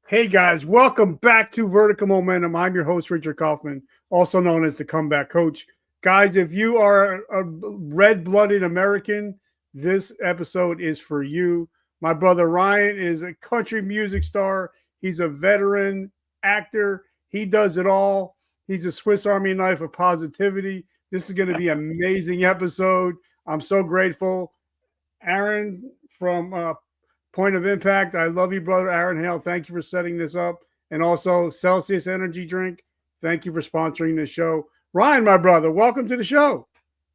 Hey guys, welcome back to Vertical Momentum. I'm your host, Richard Kaufman, also known as the Comeback Coach. Guys, if you are a red-blooded American, this episode is for you. My brother Ryan is a country music star. He's a veteran actor. He does it all. He's a Swiss Army knife of positivity. This is going to be an amazing episode. I'm so grateful. Aaron from Point of Impact. I love you, brother Aaron Hale. Thank you for setting this up. And also Celsius Energy Drink. Thank you for sponsoring this show. Ryan, my brother, welcome to the show.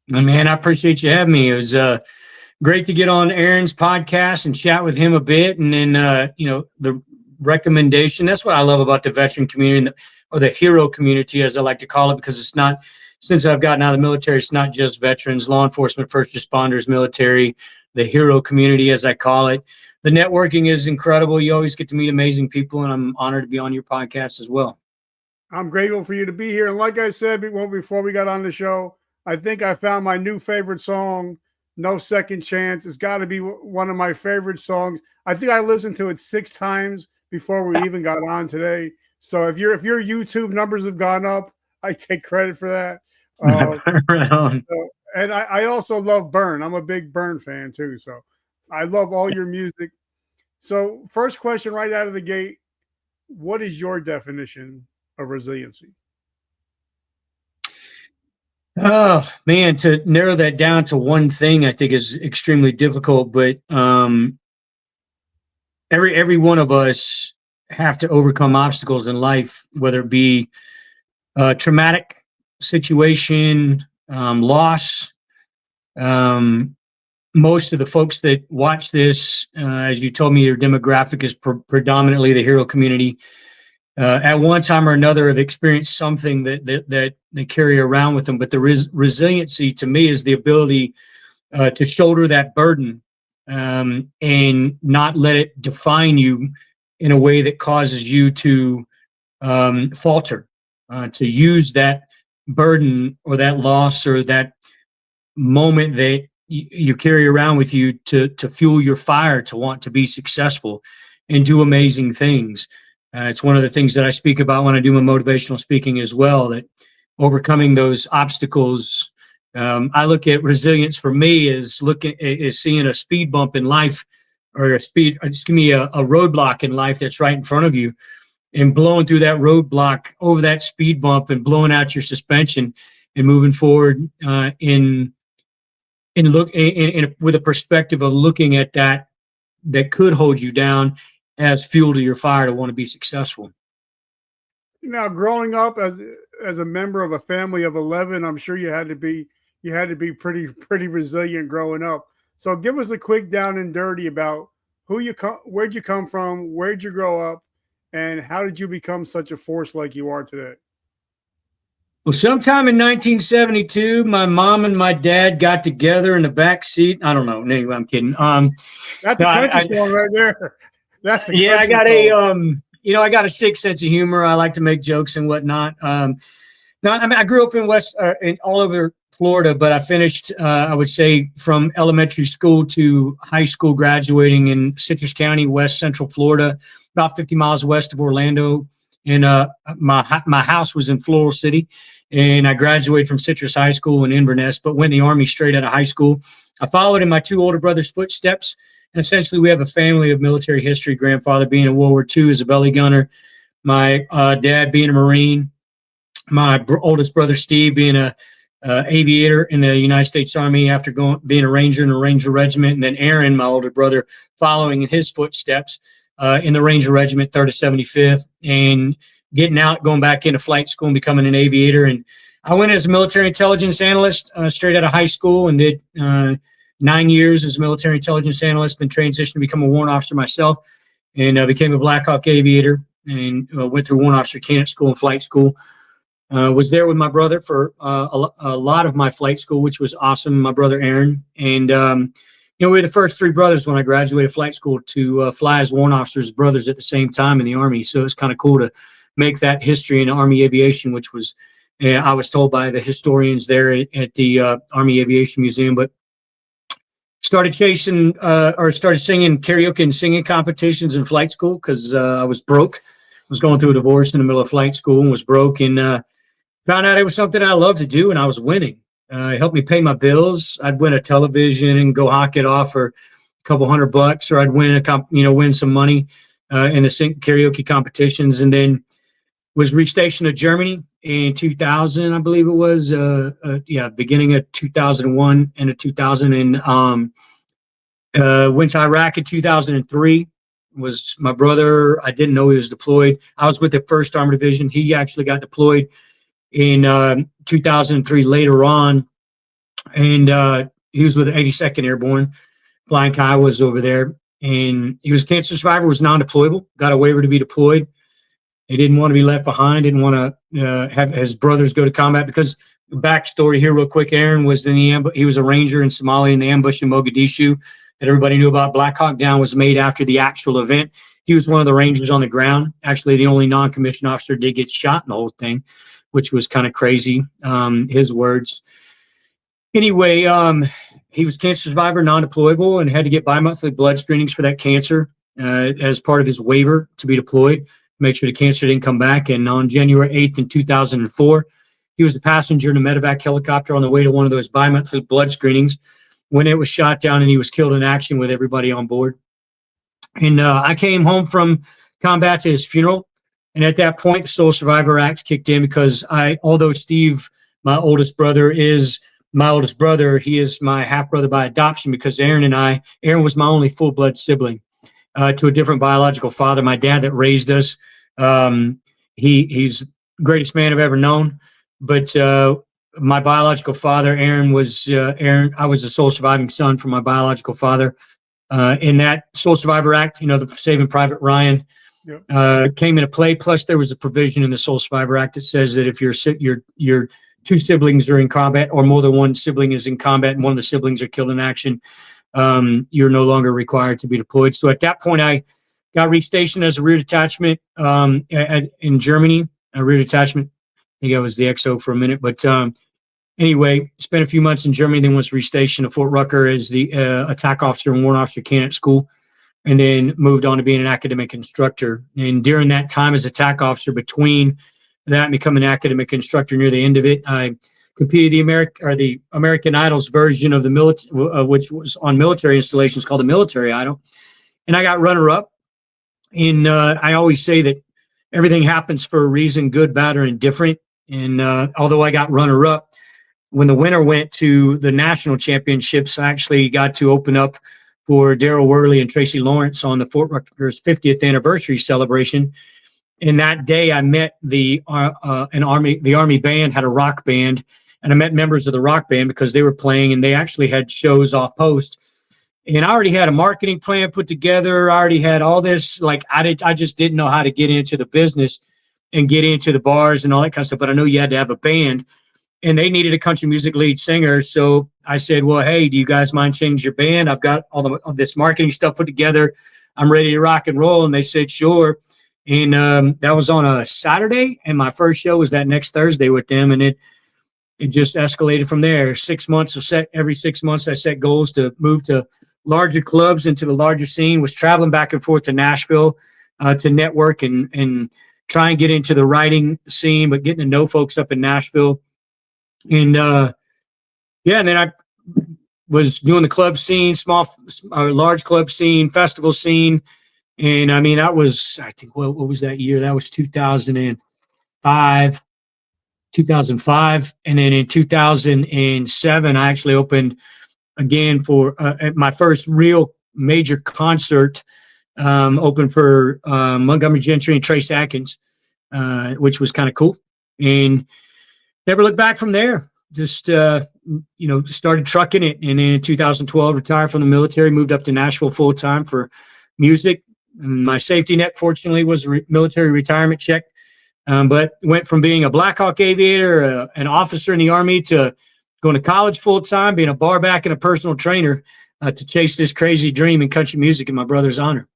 Man, I appreciate you having me. It was great to get on Aaron's podcast and chat with him a bit. And then, the recommendation. That's what I love about the veteran community or the hero community, as I like to call it, because it's not, since I've gotten out of the military, it's not just veterans, law enforcement, first responders, military, the hero community, as I call it. The networking is incredible. You always get to meet amazing people, and I'm honored to be on your podcast as well. I'm grateful for you to be here. And like I said before we got on the show, I think I found my new favorite song, No Second Chance. It's got to be one of my favorite songs. I think I listened to it 6 times before we even got on today. So if your YouTube numbers have gone up, I take credit for that. Right on. And I also love Burn. I'm a big Burn fan too. So I love all your music. So first question right out of the gate, what is your definition of resiliency? Oh, man, to narrow that down to one thing, I think is extremely difficult, but every one of us have to overcome obstacles in life, whether it be a traumatic situation, loss. Most of the folks that watch this, as you told me, your demographic is predominantly the hero community. At one time or another have experienced something that they carry around with them. But the resiliency to me is the ability to shoulder that burden and not let it define you in a way that causes you to falter, to use that burden or that loss or that moment that you carry around with you to fuel your fire to want to be successful and do amazing things. It's one of the things that I speak about when I do my motivational speaking as well, that overcoming those obstacles. I look at resilience for me as seeing a speed bump in life or a roadblock in life that's right in front of you, and blowing through that roadblock over that speed bump and blowing out your suspension and moving forward with a perspective of looking at that could hold you down as fuel to your fire to want to be successful. Now, growing up as a member of a family of 11, I'm sure you had to be pretty resilient growing up. So give us a quick down and dirty about where'd you come from, where'd you grow up, and how did you become such a force like you are today? Well, sometime in 1972, my mom and my dad got together in the back seat. I don't know. Anyway, I'm kidding. That's a country song right there. That's a I got I got a sick sense of humor. I like to make jokes and whatnot. I grew up in all over Florida, but I finished, I would say, from elementary school to high school, graduating in Citrus County, West Central Florida, about 50 miles west of Orlando. And my house was in Floral City, and I graduated from Citrus High School in Inverness, but went in the Army straight out of high school. I followed in my 2 older brothers' footsteps, and essentially we have a family of military history. Grandfather being in World War II as a belly gunner, my dad being a Marine, my oldest brother Steve being a aviator in the United States Army after being a Ranger in a Ranger regiment, and then Aaron, my older brother, following in his footsteps. In the Ranger Regiment, 3rd to 75th, and getting out, going back into flight school and becoming an aviator. And I went as a military intelligence analyst straight out of high school and did 9 years as a military intelligence analyst, then transitioned to become a warrant officer myself, and became a Black Hawk aviator, and went through warrant officer candidate school and flight school. Was there with my brother for a lot of my flight school, which was awesome, my brother Aaron. And we were the first 3 brothers when I graduated flight school to fly as warrant officers, brothers at the same time in the Army. So it's kind of cool to make that history in Army aviation, which was, I was told by the historians there at the Army Aviation Museum. But started chasing or started singing karaoke and singing competitions in flight school because I was broke. I was going through a divorce in the middle of flight school and was broke, and found out it was something I loved to do, and I was winning. It helped me pay my bills. I'd win a television and go hawk it off for a couple $100, or I'd win win some money in the karaoke competitions, and then was restationed to Germany in 2000, I believe it was. Beginning of 2001 into 2000, and went to Iraq in 2003. Was my brother? I didn't know he was deployed. I was with the 1st Armored Division. He actually got deployed in 2003 later on, and he was with the 82nd Airborne. Flying Kiowas over there, and he was a cancer survivor. Was non-deployable. Got a waiver to be deployed. He didn't want to be left behind. Didn't want to have his brothers go to combat, because the backstory here, real quick. Aaron was he was a ranger in Somalia in the ambush in Mogadishu that everybody knew about. Black Hawk Down was made after the actual event. He was one of the rangers on the ground. Actually, the only non-commissioned officer did get shot in the whole thing, which was kind of crazy. His words. Anyway, he was a cancer survivor, non-deployable, and had to get bi-monthly blood screenings for that cancer as part of his waiver to be deployed. Make sure the cancer didn't come back. And on January 8th in 2004, he was the passenger in a medevac helicopter on the way to one of those bi-monthly blood screenings when it was shot down, and he was killed in action with everybody on board. And I came home from combat to his funeral. And at that point, the Sole Survivor Act kicked in, because although Steve, my oldest brother, is my oldest brother, he is my half-brother by adoption, because Aaron was my only full-blood sibling to a different biological father. My dad that raised us, he's the greatest man I've ever known. But my biological father, Aaron, I was the sole surviving son from my biological father. In that Sole Survivor Act, the Saving Private Ryan came into play. Plus, there was a provision in the Sole Survivor Act that says that if your two siblings are in combat, or more than one sibling is in combat, and one of the siblings are killed in action, you're no longer required to be deployed. So at that point, I got restationed as a rear detachment in Germany. A rear detachment. I think I was the XO for a minute, but anyway, spent a few months in Germany, then was restationed to Fort Rucker as the attack officer and warrant officer candidate school, and then moved on to being an academic instructor. And during that time as attack officer, between that and becoming an academic instructor near the end of it, I competed the American Idol's version of which was on military installations, called the Military Idol, and I got runner-up. And I always say that everything happens for a reason, good, bad, or indifferent. And although I got runner-up, when the winner went to the national championships, I actually got to open up for Daryl Worley and Tracy Lawrence on the Fort Rutgers 50th anniversary celebration. And that day, I met the Army band had a rock band, and I met members of the rock band because they were playing, and they actually had shows off post. And I already had a marketing plan put together. I already had all this. Like I just didn't know how to get into the business and get into the bars and all that kind of stuff. But I know you had to have a band, and they needed a country music lead singer. So I said, well, hey, do you guys mind changing your band? I've got all this marketing stuff put together. I'm ready to rock and roll. And they said, sure. And that was on a Saturday. And my first show was that next Thursday with them. And it just escalated from there. 6 months every 6 months, I set goals to move to larger clubs, into the larger scene, was traveling back and forth to Nashville to network and try and get into the writing scene, but getting to know folks up in Nashville. And and then I was doing the club scene, large club scene, festival scene. And I mean, that was, I think, what was that year? That was 2005. And then in 2007, I actually opened again for my first real major concert, open for Montgomery Gentry and Trace Atkins, which was kind of cool. And never looked back from there. Just, started trucking it. And then in 2012, retired from the military, moved up to Nashville full time for music. And my safety net, fortunately, was a military retirement check. But went from being a Black Hawk aviator, an officer in the Army, to going to college full time, being a bar back and a personal trainer, to chase this crazy dream in country music in my brother's honor.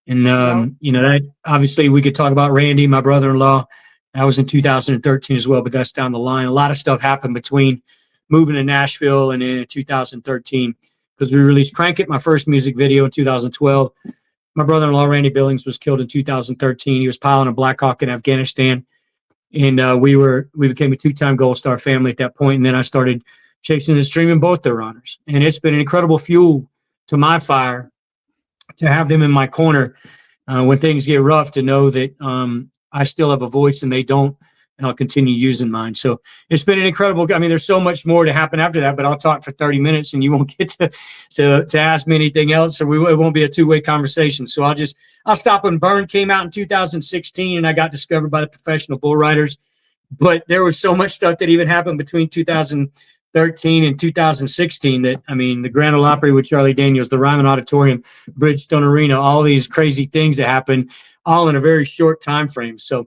And, that obviously we could talk about Randy, my brother-in-law. That was in 2013 as well, but that's down the line. A lot of stuff happened between moving to Nashville and in 2013 because we released Crank It, my first music video in 2012. My brother-in-law, Randy Billings, was killed in 2013. He was piloting a Black Hawk in Afghanistan. And we became a 2-time Gold Star family at that point. And then I started chasing this dream in both their honors. And it's been an incredible fuel to my fire to have them in my corner when things get rough, to know that I still have a voice and they don't, and I'll continue using mine. So it's been an incredible, I mean, there's so much more to happen after that, but I'll talk for 30 minutes and you won't get to ask me anything else. So it won't be a two-way conversation. So I'll stop when Burn came out in 2016 and I got discovered by the Professional Bull Riders. But there was so much stuff that even happened between 2013 and 2016 that, I mean, the Grand Ole Opry with Charlie Daniels, the Ryman Auditorium, Bridgestone Arena, all these crazy things that happened all in a very short time frame. So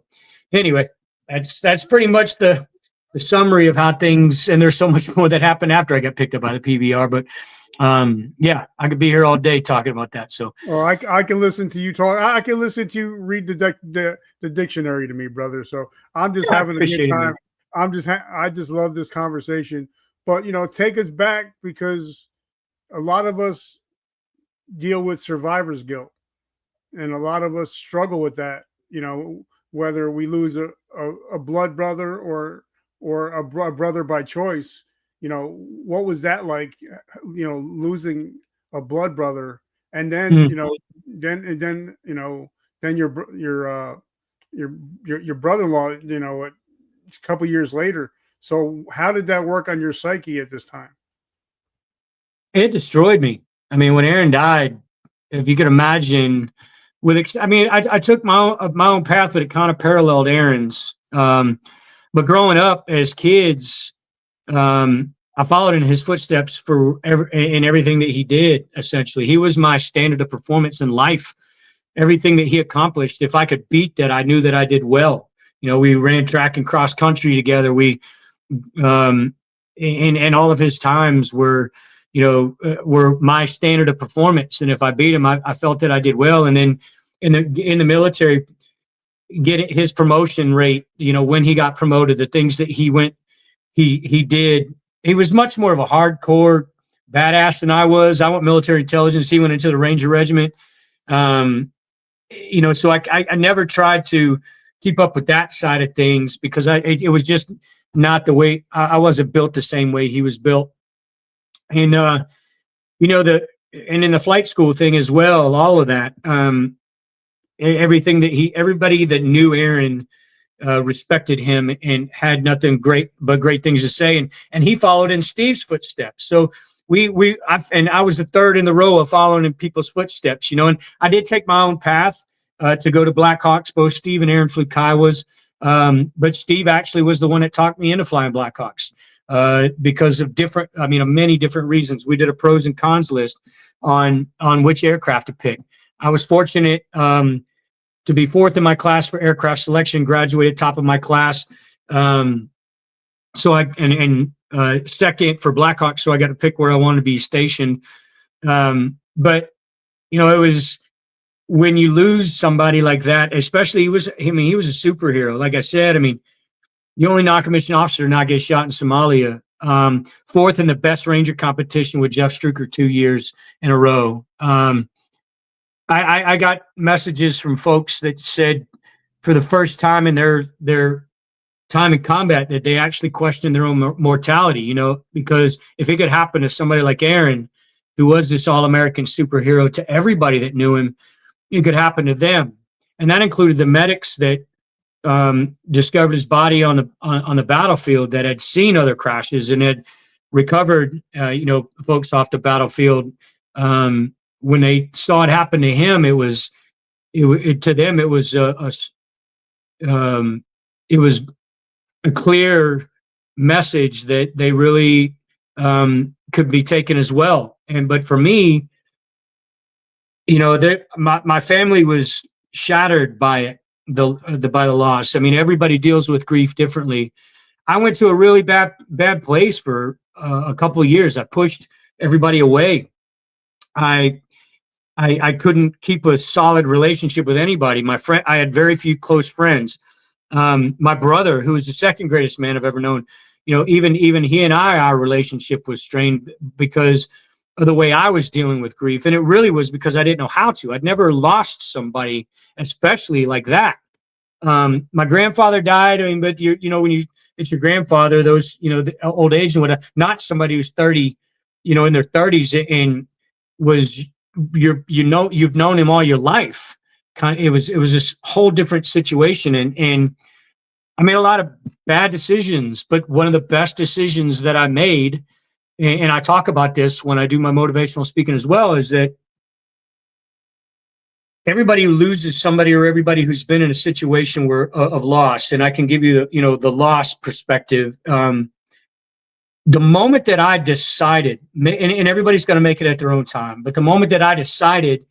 anyway, that's pretty much the summary of how things, and there's so much more that happened after I got picked up by the PBR, but yeah, I could be here all day talking about that. So, well, I can listen to you talk. I can listen to you read the dictionary to me, brother. So I'm just having a good time. I just love this conversation. But take us back, because a lot of us deal with survivor's guilt, and a lot of us struggle with that. Whether we lose a blood brother or a brother by choice. What was that like? Losing a blood brother, and then then your brother-in-law, a couple years later. So how did that work on your psyche at this time? It destroyed me. I mean, when Aaron died, if you could imagine, I took my own path, but it kind of paralleled Aaron's. But growing up as kids, I followed in his footsteps in everything that he did. Essentially, he was my standard of performance in life. Everything that he accomplished, if I could beat that, I knew that I did well. We ran track and cross country together. And all of his times were my standard of performance. And if I beat him, I felt that I did well. And then in the military, get his promotion rate, when he got promoted, the things that he did, he was much more of a hardcore badass than I was. I went military intelligence. He went into the Ranger Regiment. So I never tried to keep up with that side of things, because it was just not the way I wasn't built the same way he was built. And, and in the flight school thing as well, all of that, everything that everybody that knew Aaron respected him and had nothing but great things to say. And he followed in Steve's footsteps. So I was the third in the row of following in people's footsteps, and I did take my own path to go to Black Hawks. Both Steve and Aaron flew Kiowas. But Steve actually was the one that talked me into flying Black Hawks because of many different reasons. We did a pros and cons list on which aircraft to pick. I was fortunate to be fourth in my class for aircraft selection, graduated top of my class. So second for Black Hawk. So I got to pick where I wanted to be stationed. But it was, when you lose somebody like that, especially he was a superhero. Like I said, the only non-commissioned officer to not get shot in Somalia. Fourth in the best Ranger competition with Jeff Struker 2 years in a row. I got messages from folks that said for the first time in their time in combat that they actually questioned their own mortality, because if it could happen to somebody like Aaron, who was this all-American superhero to everybody that knew him, it could happen to them. And that included the medics that discovered his body on the battlefield, that had seen other crashes and had recovered, folks off the battlefield. When they saw it happen to him, it was a clear message that they really could be taken as well. But for me, my family was shattered by it, by the loss. Everybody deals with grief differently. I went to a really bad place for a couple of years. I pushed everybody away. I couldn't keep a solid relationship with anybody. I had very few close friends. My brother, who was the second greatest man I've ever known, even he and our relationship was strained because the way I was dealing with grief. And it really was because I didn't know how to. I'd never lost somebody, especially like that. My grandfather died. I mean, but when it's your grandfather, those, the old age and whatnot, not somebody who's 30, in their 30s and was you've known him all your life. It was this whole different situation. And I made a lot of bad decisions, but one of the best decisions that I made, and I talk about this when I do my motivational speaking as well, is that everybody who loses somebody or everybody who's been in a situation of loss, and I can give you the loss perspective. The moment that I decided, and everybody's going to make it at their own time, but the moment that I decided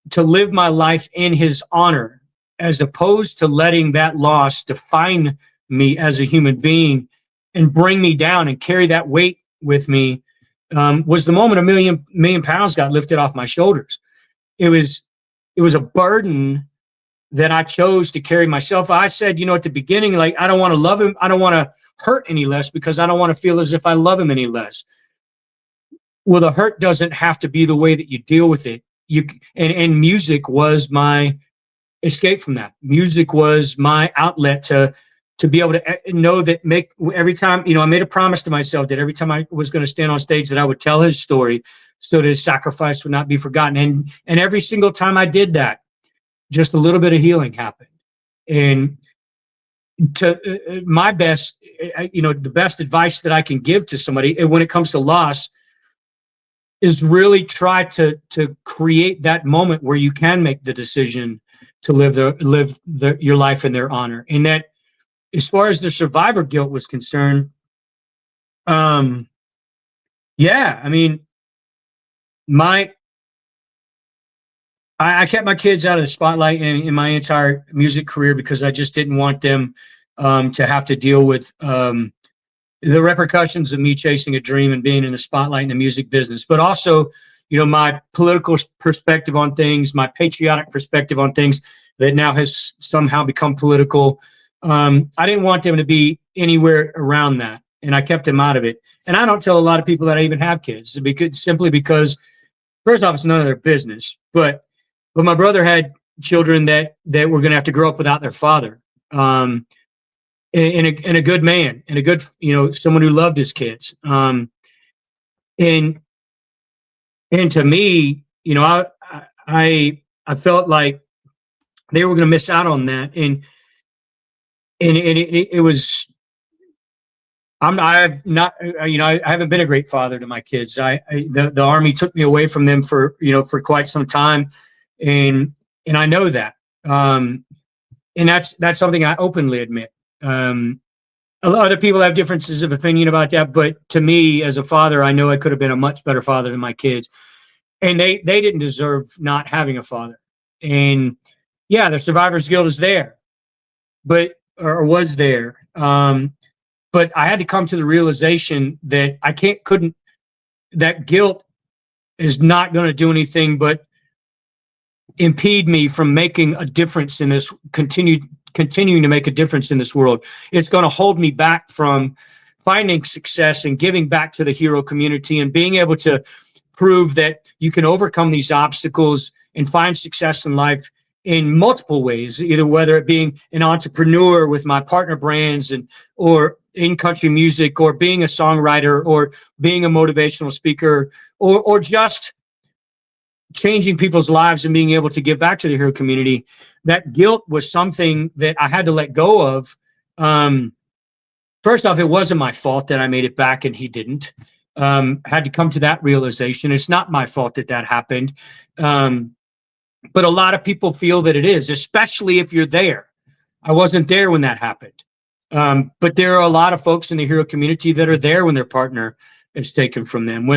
to live my life in his honor, as opposed to letting that loss define me as a human being and bring me down and carry that weight with me, was the moment a million pounds got lifted off my shoulders. It was a burden that I chose to carry myself. I said, at the beginning, like, I don't want to love him. I don't want to hurt any less because I don't want to feel as if I love him any less. Well, the hurt doesn't have to be the way that you deal with it. And music was my escape from that. Music was my outlet to be able to know that every time, I made a promise to myself that every time I was going to stand on stage that I would tell his story so that his sacrifice would not be forgotten. And every single time I did that, just a little bit of healing happened. And to my best, the best advice that I can give to somebody when it comes to loss is really try to create that moment where you can make the decision to live your life in their honor. And that, as far as the survivor guilt was concerned, I mean, I kept my kids out of the spotlight in my entire music career because I just didn't want them to have to deal with the repercussions of me chasing a dream and being in the spotlight in the music business. But also, my political perspective on things, my patriotic perspective on things that now has somehow become political. I didn't want them to be anywhere around that, and I kept them out of it. And I don't tell a lot of people that I even have kids simply because, first off, it's none of their business. But my brother had children that were going to have to grow up without their father, and a good man, and a good, someone who loved his kids. And to me, I felt like they were going to miss out on that, and it was. I haven't been a great father to my kids. The Army took me away from them for quite some time, and I know that, and that's something I openly admit. Other people have differences of opinion about that, but to me, as a father, I know I could have been a much better father than my kids, and they didn't deserve not having a father. And yeah, the survivor's guilt is there, or was there. But I had to come to the realization that that guilt is not going to do anything but impede me from making a difference in this, continuing to make a difference in this world. It's going to hold me back from finding success and giving back to the hero community and being able to prove that you can overcome these obstacles and find success in life in multiple ways, either whether it being an entrepreneur with my partner brands or in country music, or being a songwriter, or being a motivational speaker, or just changing people's lives and being able to give back to the hero community. That guilt was something that I had to let go of. First off, it wasn't my fault that I made it back and he didn't. Had to come to that realization. It's not my fault that happened. But a lot of people feel that it is, especially if you're there. I wasn't there when that happened. But there are a lot of folks in the hero community that are there when their partner is taken from them,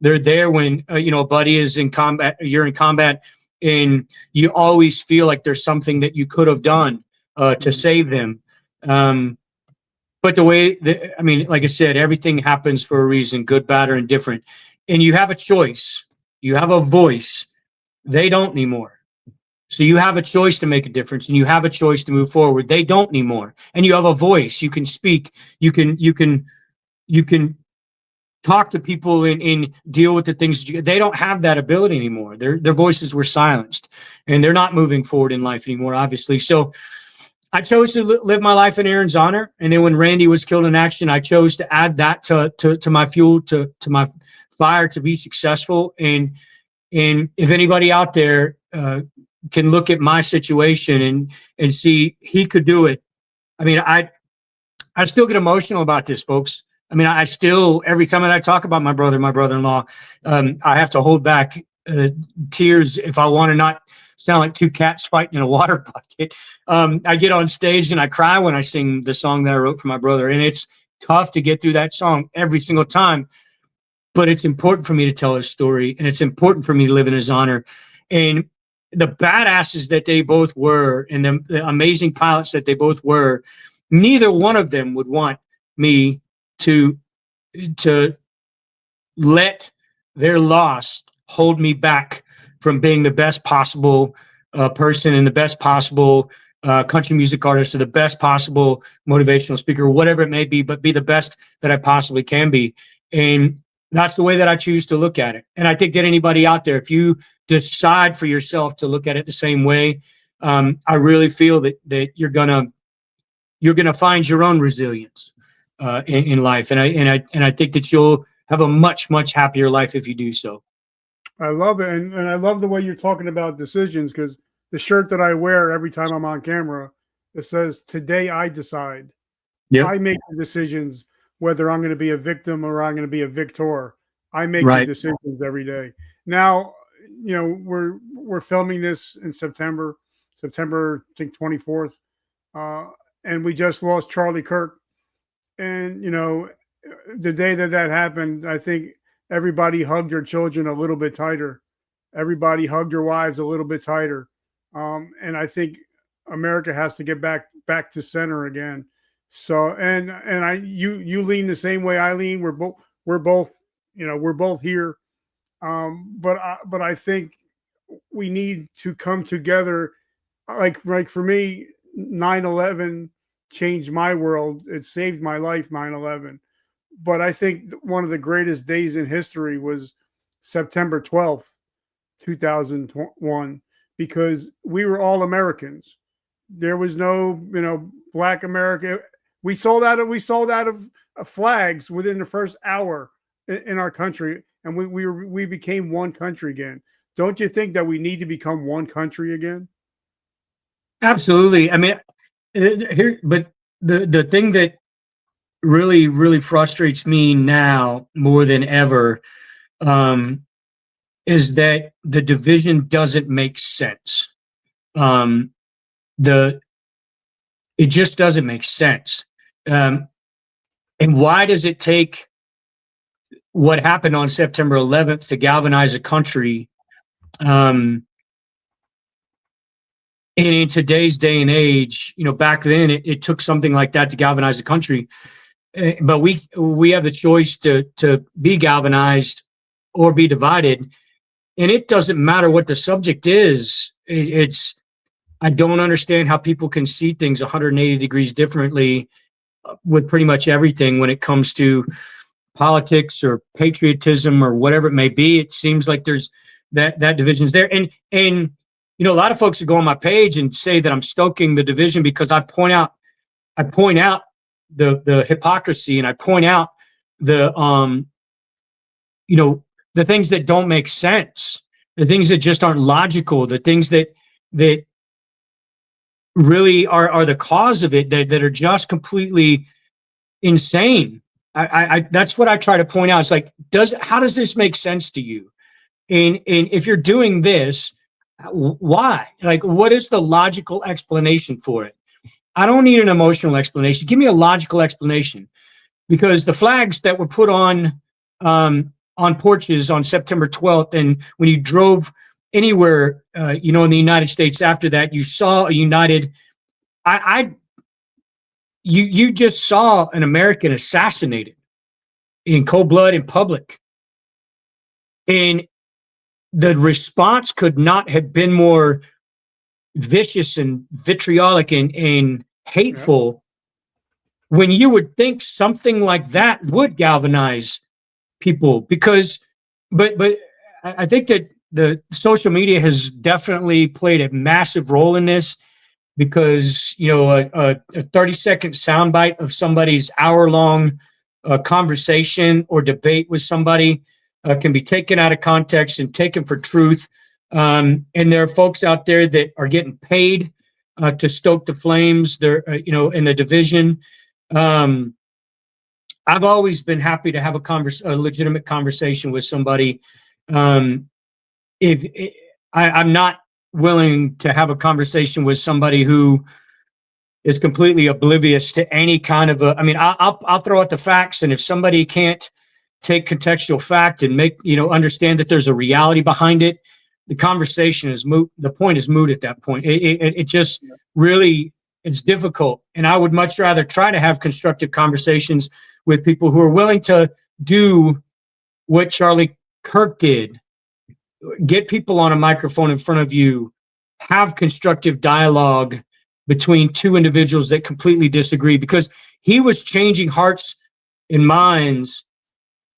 they're there when, a buddy is in combat, you're in combat, and you always feel like there's something that you could have done to save them. But the way like I said, everything happens for a reason, good, bad, or indifferent. And you have a choice. You have a voice. They don't anymore. So you have a choice to make a difference, and you have a choice to move forward. They don't anymore. And you have a voice. You can speak. You can talk to people and deal with the things they don't have that ability anymore. Their voices were silenced, and they're not moving forward in life anymore, obviously. So I chose to live my life in Aaron's honor. And then when Randy was killed in action, I chose to add that to my fuel, to my fire to be successful. And if anybody out there can look at my situation and see he could do it. I mean, I still get emotional about this, folks. I mean, I still, every time that I talk about my brother-in-law, I have to hold back tears if I want to not sound like two cats fighting in a water bucket. I get on stage and I cry when I sing the song that I wrote for my brother. And it's tough to get through that song every single time. But it's important for me to tell his story, and it's important for me to live in his honor. And the badasses that they both were, and the amazing pilots that they both were, neither one of them would want me to let their loss hold me back from being the best possible person and the best possible country music artist, or the best possible motivational speaker, or whatever it may be, but be the best that I possibly can be. And that's the way that I choose to look at it. And I think that anybody out there, if you decide for yourself to look at it the same way, I really feel that you're gonna find your own resilience in life. And I think that you'll have a much, much happier life if you do so. I love it. And I love the way you're talking about decisions, because the shirt that I wear every time I'm on camera, it says, "Today I decide." Yep. I make the decisions whether I'm going to be a victim or I'm going to be a victor. I make Right. the decisions every day. Now, you know, we're filming this in September, I think 24th. And we just lost Charlie Kirk. And, you know, the day that happened, I think everybody hugged their children a little bit tighter. Everybody hugged their wives a little bit tighter. And I think America has to get back to center again. So, and you lean the same way I lean. We're both, you know, we're both here. But I think we need to come together. Like for me, 9/11 changed my world. It saved my life, 9/11. But I think one of the greatest days in history was September 12th, 2001, because we were all Americans. There was no, you know, Black America. We sold out of flags within the first hour in our country, and we became one country again. Don't you think that we need to become one country again? Absolutely. I mean, but the thing that really, really frustrates me now more than ever is that the division doesn't make sense. It just doesn't make sense. And why does it take what happened on September 11th to galvanize a country? And in today's day and age, you know, back then it took something like that to galvanize a country. But we have the choice to be galvanized or be divided. And it doesn't matter what the subject is. I don't understand how people can see things 180 degrees differently with pretty much everything when it comes to politics or patriotism or whatever it may be. It seems like there's that division's there. And you know, a lot of folks would go on my page and say that I'm stoking the division because I point out the hypocrisy, and I point out the you know, the things that don't make sense, the things that just aren't logical, the things that really are the cause of it, that are just completely insane. I that's what I try to point out. It's like, how does this make sense to you? And if you're doing this, why? Like, what is the logical explanation for it? I don't need an emotional explanation. Give me a logical explanation, because the flags that were put on porches on September 12th, and when you drove anywhere, you know, in the United States after that, you saw a united. You just saw an American assassinated in cold blood in public, and the response could not have been more vicious and vitriolic and hateful. Yeah. When you would think something like that would galvanize people because, but I think that the social media has definitely played a massive role in this because, you know, a 30-second soundbite of somebody's hour-long conversation or debate with somebody can be taken out of context and taken for truth. And there are folks out there that are getting paid to stoke the flames. They're, you know, in the division. I've always been happy to have a legitimate conversation with somebody. I'm not willing to have a conversation with somebody who is completely oblivious to any kind of I'll throw out the facts, and if somebody can't take contextual fact and understand that there's a reality behind it, the conversation is moot. The point is moot at that point. It just really, it's difficult. And I would much rather try to have constructive conversations with people who are willing to do what Charlie Kirk did. Get people on a microphone in front of you, have constructive dialogue between two individuals that completely disagree, because he was changing hearts and minds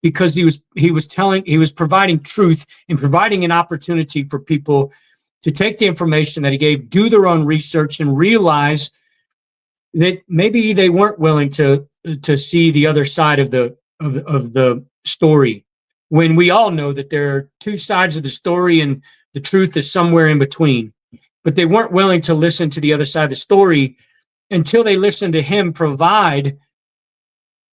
because he was providing truth and providing an opportunity for people to take the information that he gave, do their own research, and realize that maybe they weren't willing to see the other side of the story. When we all know that there are two sides of the story and the truth is somewhere in between, but they weren't willing to listen to the other side of the story until they listened to him provide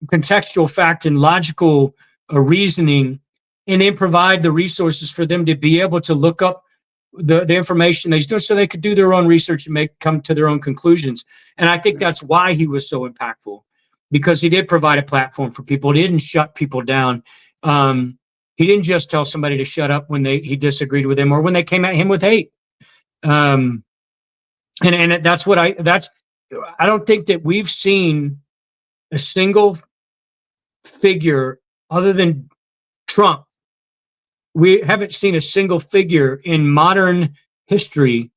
contextual fact and logical reasoning, and then provide the resources for them to be able to look up the information they do, so they could do their own research and come to their own conclusions. And I think that's why he was so impactful, because he did provide a platform for people. He didn't shut people down. He didn't just tell somebody to shut up when he disagreed with him or when they came at him with hate. And that's what I don't think that we've seen a single figure other than Trump. We haven't seen a single figure in modern history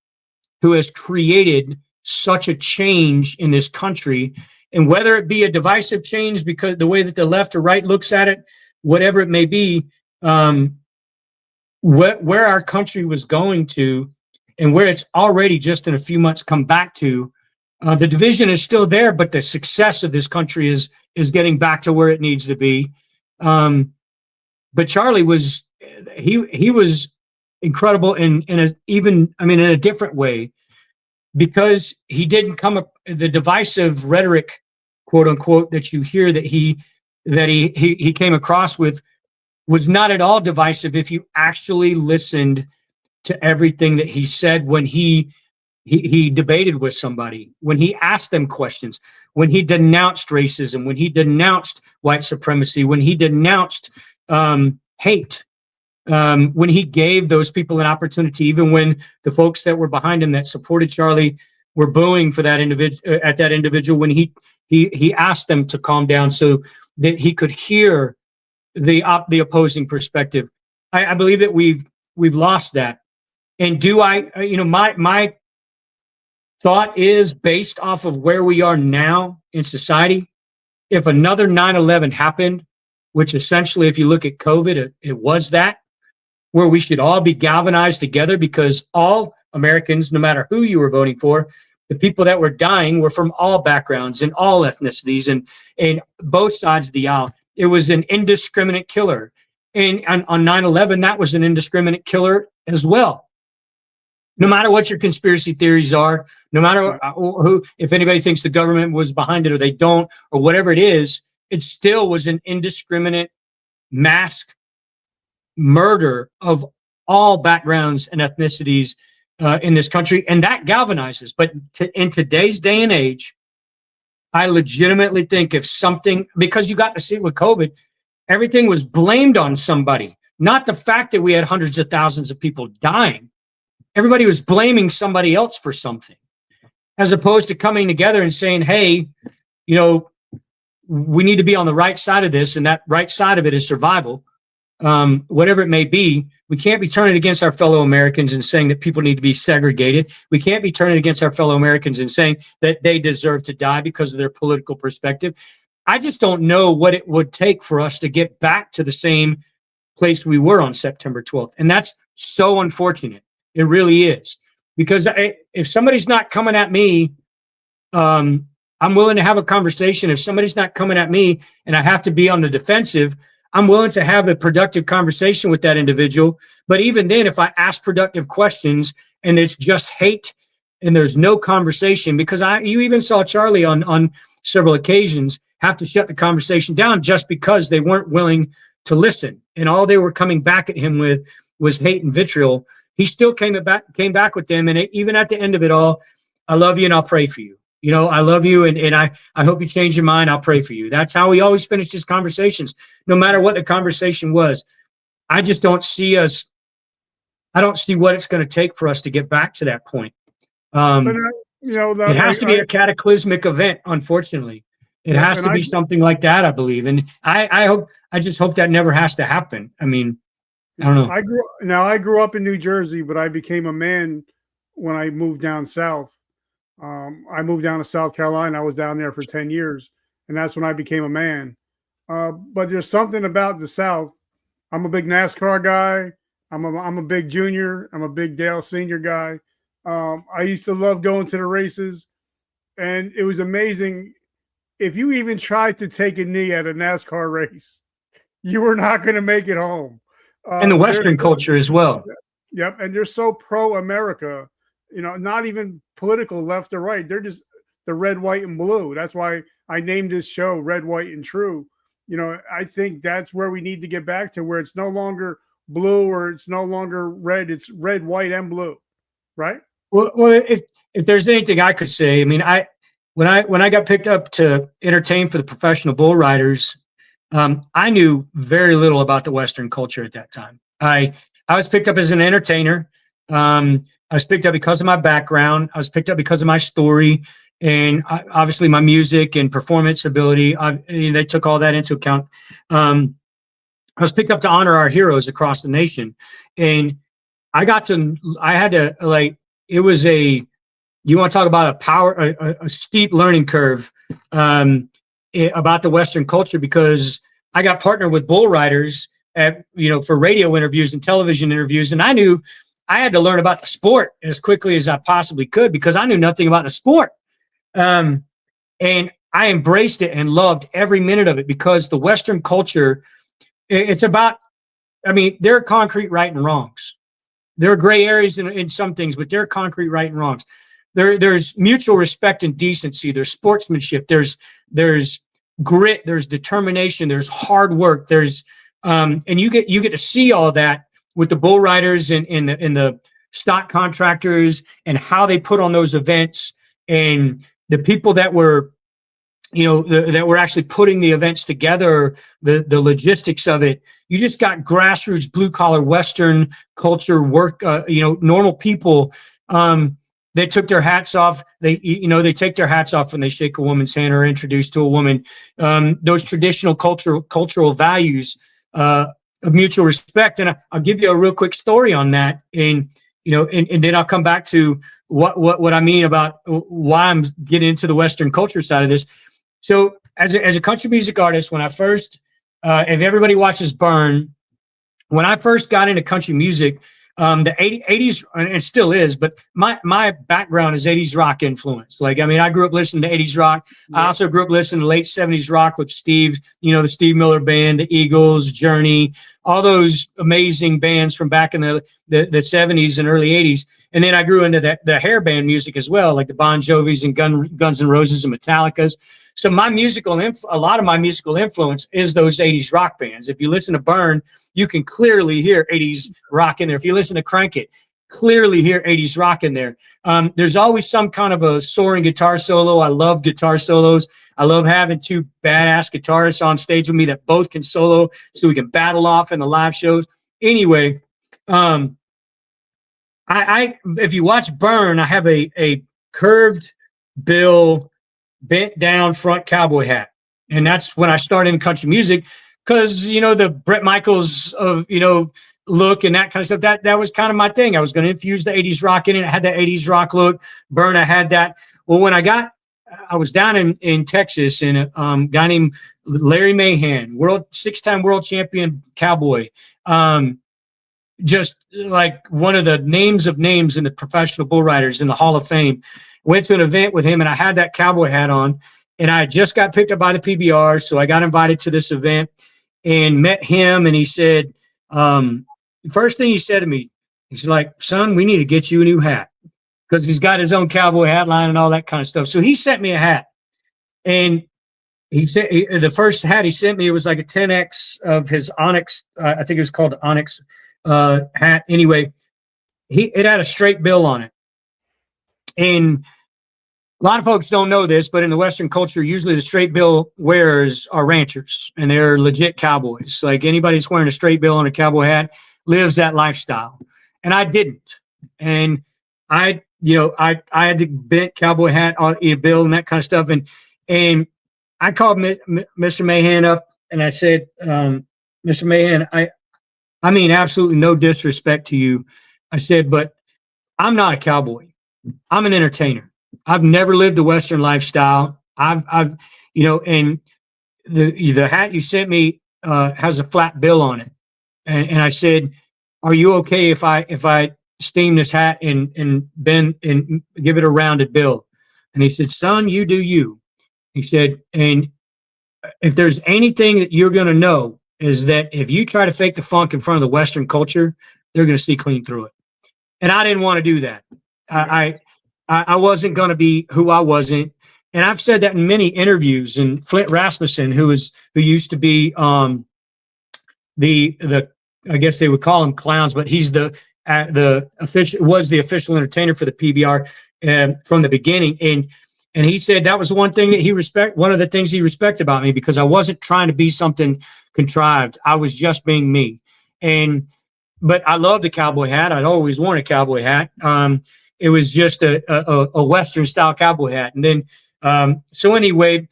who has created such a change in this country. And whether it be a divisive change because the way that the left or right looks at it, whatever it may be, where our country was going to and where it's already just in a few months come back to, the division is still there, but the success of this country is getting back to where it needs to be. But Charlie was, he was incredible in a different way, because he didn't come the divisive rhetoric, quote unquote, that you hear that he came across with was not at all divisive if you actually listened to everything that he said when he debated with somebody, when he asked them questions, when he denounced racism, when he denounced white supremacy, when he denounced hate, when he gave those people an opportunity, even when the folks that were behind him that supported Charlie were booing for that individual, when he asked them to calm down so that he could hear the opposing perspective. I believe that we've lost that. And my thought is, based off of where we are now in society, if another 9/11 happened, which essentially, if you look at COVID, it was that, where we should all be galvanized together, because all Americans, no matter who you were voting for, the people that were dying were from all backgrounds and all ethnicities and both sides of the aisle. It was an indiscriminate killer. And on 9/11, that was an indiscriminate killer as well. No matter what your conspiracy theories are, no matter who, if anybody thinks the government was behind it or they don't, or whatever it is, it still was an indiscriminate mass murder of all backgrounds and ethnicities in this country. And that galvanizes. But in today's day and age, I legitimately think if something, because you got to see it with COVID, everything was blamed on somebody, not the fact that we had hundreds of thousands of people dying. Everybody was blaming somebody else for something, as opposed to coming together and saying, hey, we need to be on the right side of this, and that right side of it is survival. Whatever it may be, we can't be turning against our fellow Americans and saying that people need to be segregated. We can't be turning against our fellow Americans and saying that they deserve to die because of their political perspective. I just don't know what it would take for us to get back to the same place we were on September 12th. And that's so unfortunate. It really is. Because if somebody's not coming at me, I'm willing to have a conversation. If somebody's not coming at me and I have to be on the defensive, I'm willing to have a productive conversation with that individual. But even then, if I ask productive questions and it's just hate and there's no conversation, because you even saw Charlie on several occasions have to shut the conversation down just because they weren't willing to listen. And all they were coming back at him with was hate and vitriol. He still came back with them. And even at the end of it all, I love you and I'll pray for you. You know, I love you and I hope you change your mind. I'll pray for you. That's how he always finished his conversations, no matter what the conversation was. I just don't see what it's going to take for us to get back to that point. It has to be a cataclysmic event, unfortunately. It has to be something like that, I believe. And I just hope that never has to happen. I mean, I don't know. I grew up in New Jersey, but I became a man when I moved down south. I moved down to South Carolina. I was down there for 10 years, and that's when I became a man. But there's something about the South. I'm a big NASCAR guy. I'm a big junior. I'm a big Dale Senior guy. I used to love going to the races, and it was amazing. If you even tried to take a knee at a NASCAR race, you were not going to make it home. And the Western culture as well. Yep, and they're so pro-America. You know, not even political left or right. They're just the red, white, and blue. That's why I named this show Red, White, and True. You know, I think that's where we need to get back to, where it's no longer blue or it's no longer red. It's red, white, and blue, right? Well, if there's anything I could say, I mean, when I got picked up to entertain for the professional bull riders, I knew very little about the Western culture at that time. I was picked up as an entertainer. I was picked up because of my background. I was picked up because of my story and obviously my music and performance ability. They took all that into account. I was picked up to honor our heroes across the nation. And you want to talk about a steep learning curve about the Western culture, because I got partnered with bull riders for radio interviews and television interviews. And I knew I had to learn about the sport as quickly as I possibly could, because I knew nothing about the sport. And I embraced it and loved every minute of it, because the Western culture, it's about, I mean, there are concrete right and wrongs. There are gray areas in some things, but there are concrete right and wrongs. There's mutual respect and decency. There's sportsmanship. There's grit. There's determination. There's hard work. And you get to see all that with the bull riders and the stock contractors and how they put on those events, and the people that were, that were actually putting the events together, the logistics of it. You just got grassroots, blue collar, Western culture work, normal people. They took their hats off. They take their hats off when they shake a woman's hand or are introduced to a woman. Those traditional cultural values, of mutual respect. And I'll give you a real quick story on that. And then I'll come back to what I mean about why I'm getting into the Western culture side of this. So as a country music artist, when I first, if everybody watches Burn, when I first got into country music, the 80s, and it still is, but my background is 80s rock influence. Like, I mean, I grew up listening to 80s rock. Yeah. I also grew up listening to late 70s rock with Steve, the Steve Miller Band, the Eagles, Journey, all those amazing bands from back in the 70s and early 80s. And then I grew into the hair band music as well, like the Bon Jovis and Guns N' Roses and Metallicas. So a lot of my musical influence is those 80s rock bands. If you listen to Burn, you can clearly hear 80s rock in there. If you listen to Crank It, clearly hear 80s rock in there. There's always some kind of a soaring guitar solo. I love guitar solos. I love having two badass guitarists on stage with me that both can solo, so we can battle off in the live shows. Anyway, if you watch Burn, I have a curved bill, bent down front cowboy hat. And that's when I started in country music, because, the Bret Michaels of, look and that kind of stuff, that was kind of my thing. I was going to infuse the 80s rock in it. I had that 80s rock look. Burn, I had that. Well, when I got I was down in Texas, and a guy named Larry Mahan, 6-time world champion cowboy, just like one of the names of names in the professional bull riders in the Hall of Fame. Went to an event with him, and I had that cowboy hat on, and I just got picked up by the PBR, so I got invited to this event and met him. And he said, first thing he said to me, he's like, "Son, we need to get you a new hat," because he's got his own cowboy hat line and all that kind of stuff. So he sent me a hat, and he said the first hat he sent me, it was like a 10X of his Onyx. I think it was called the Onyx hat. Anyway, it had a straight bill on it. And a lot of folks don't know this, but in the Western culture, usually the straight bill wearers are ranchers, and they're legit cowboys. Like anybody that's wearing a straight bill on a cowboy hat lives that lifestyle. And I didn't. And I had the bent cowboy hat on a bill and that kind of stuff. And I called Mr. Mahan up, and I said, Mr. Mahan, I mean, absolutely no disrespect to you. I said, but I'm not a cowboy. I'm an entertainer. I've never lived the Western lifestyle. I've and the hat you sent me has a flat bill on it. And I said, are you okay if I steam this hat and bend and give it a rounded bill? And he said, son, you do you. He said, and if there's anything that you're going to know is that if you try to fake the funk in front of the Western culture, they're going to see clean through it. And I didn't want to do that. I wasn't going to be who I wasn't. And I've said that in many interviews. And Flint Rasmussen, who used to be the I guess they would call him clowns, but he's the official entertainer for the PBR from the beginning. And he said that was one of the things he respected about me, because I wasn't trying to be something contrived. I was just being me. But I loved the cowboy hat. I'd always worn a cowboy hat. It was just a Western style cowboy hat. And then, so anyway,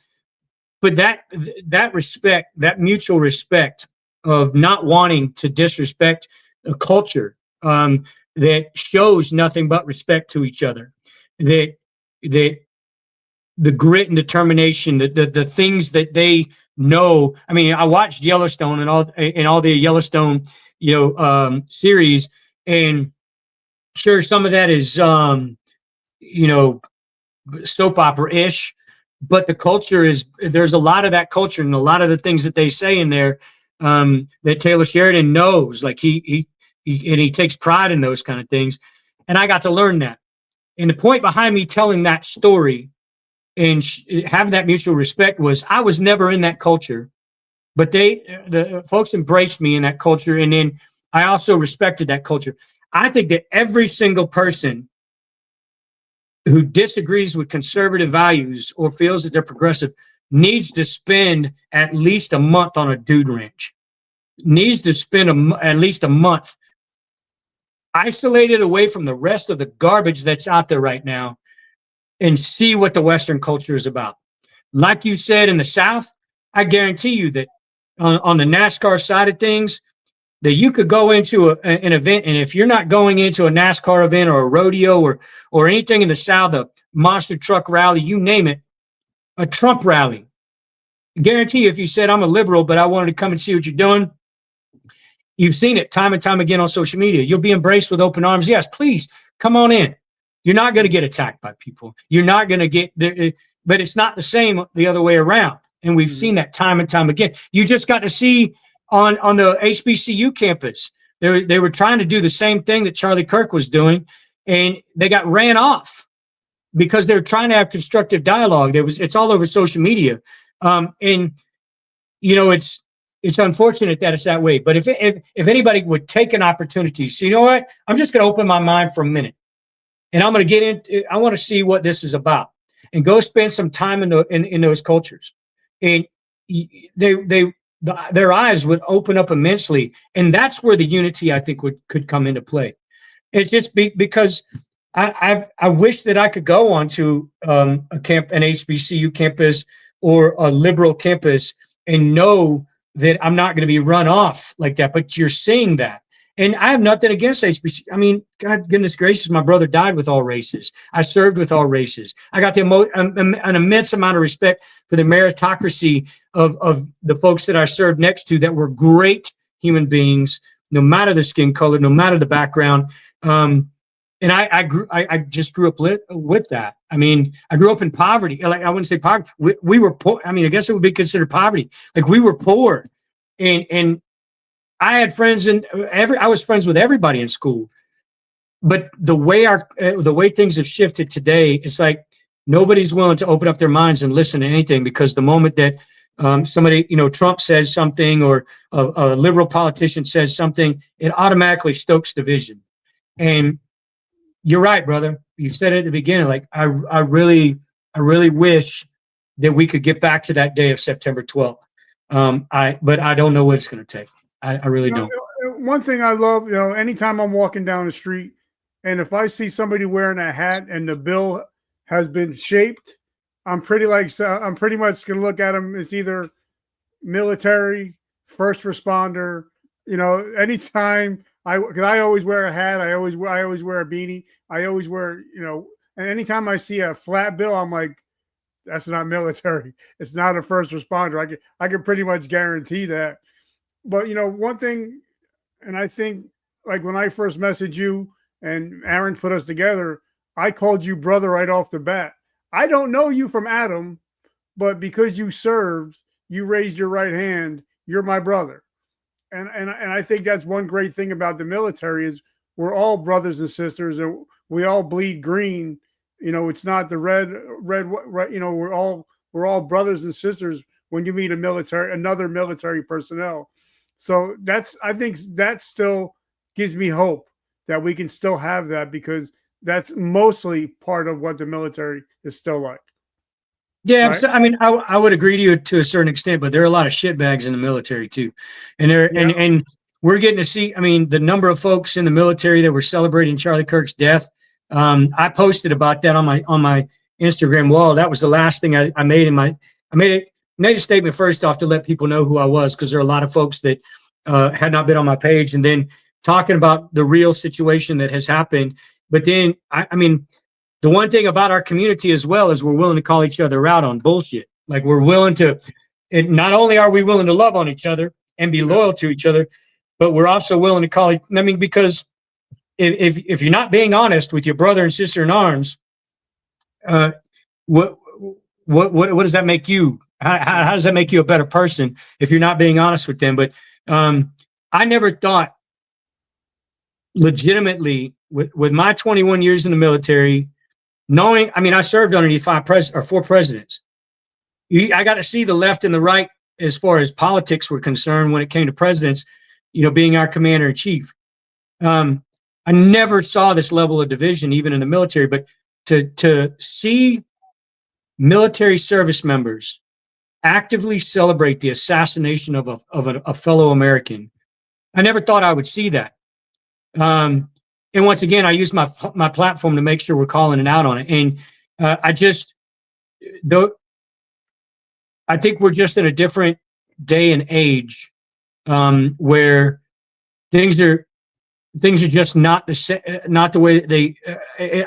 but that respect, that mutual respect of not wanting to disrespect a culture that shows nothing but respect to each other, that the grit and determination, the things that they know. I mean, I watched Yellowstone and all the Yellowstone, series, and sure, some of that is, soap opera-ish, but the culture there's a lot of that culture, and a lot of the things that they say in there that Taylor Sheridan knows, like he takes pride in those kind of things. And I got to learn that. And the point behind me telling that story and having that mutual respect was I was never in that culture, but the folks embraced me in that culture. And then I also respected that culture. I think that every single person who disagrees with conservative values or feels that they're progressive needs to spend at least a month on a dude ranch, needs to spend at least a month isolated away from the rest of the garbage that's out there right now and see what the Western culture is about. Like you said, in the South, I guarantee you that on the NASCAR side of things, that you could go into an event, and if you're not going into a NASCAR event or a rodeo or anything in the South, a monster truck rally, you name it, a Trump rally, I guarantee you, if you said, I'm a liberal, but I wanted to come and see what you're doing, you've seen it time and time again on social media. You'll be embraced with open arms. Yes, please, come on in. You're not going to get attacked by people. You're not going to get there, but it's not the same the other way around. And we've seen that time and time again. You just got to see on the HBCU campus, they were trying to do the same thing that Charlie Kirk was doing, and they got ran off because they're trying to have constructive dialogue. It's all over social media. And it's unfortunate that it's that way. But if anybody would take an opportunity, so you know what, I'm just going to open my mind for a minute, and I'm going to get into. I want to see what this is about, and go spend some time in those cultures, and their eyes would open up immensely, and that's where the unity, I think, could come into play. It's just because I wish that I could go onto an HBCU campus or a liberal campus and know that I'm not going to be run off like that. But you're seeing that, And I have nothing against HBC. I mean, God, goodness gracious, my brother died with all races. I served with all races. I got an immense amount of respect for the meritocracy of the folks that I served next to that were great human beings, no matter the skin color, no matter the background. And I just grew up with that. I mean, I grew up in poverty. Like, I wouldn't say poverty. We were poor. I mean, I guess it would be considered poverty. Like, we were poor, and I had friends I was friends with everybody in school. But the way things have shifted today, it's like nobody's willing to open up their minds and listen to anything, because the moment that somebody, Trump says something, or a liberal politician says something, it automatically stokes division. And you're right, brother. You said it at the beginning. Like, I really wish that we could get back to that day of September 12th. But I don't know what it's going to take. I really don't. One thing I love, anytime I'm walking down the street, and if I see somebody wearing a hat and the bill has been shaped, I'm pretty much going to look at them. It's either military, first responder. Anytime because I always wear a hat, I always wear a beanie, I always wear, and anytime I see a flat bill, I'm like, that's not military. It's not a first responder. I can pretty much guarantee that. But one thing, and I think, like, when I first messaged you and Aaron put us together, I called you brother right off the bat. I don't know you from Adam, but because you served, you raised your right hand, you're my brother. And I think that's one great thing about the military is we're all brothers and sisters, and we all bleed green. It's not the red. We're all brothers and sisters when you meet another military personnel. So I think that still gives me hope that we can still have that, because that's mostly part of what the military is still like. Yeah, right? I mean, I would agree to you to a certain extent, but there are a lot of shitbags in the military too, and and we're getting to see. I mean, the number of folks in the military that were celebrating Charlie Kirk's death. I posted about that on my Instagram wall. That was the last thing I made I made a statement first off to let people know who I was, because there are a lot of folks that had not been on my page, and then talking about the real situation that has happened. But then, I mean, the one thing about our community as well is we're willing to call each other out on bullshit. Like, we're willing to, and not only are we willing to love on each other and be loyal to each other, but we're also willing to call it. I mean, because if you're not being honest with your brother and sister in arms, what does that make you? How does that make you a better person if you're not being honest with them? But I never thought, legitimately, with my 21 years in the military, knowing, I mean, I served underneath 4 presidents. I got to see the left and the right as far as politics were concerned when it came to presidents, being our commander in chief. I never saw this level of division even in the military, but to see military service members actively celebrate the assassination of a fellow American, I never thought I would see that. And once again, I use my platform to make sure we're calling it out on it. And I think we're just in a different day and age where things are just not the way that they.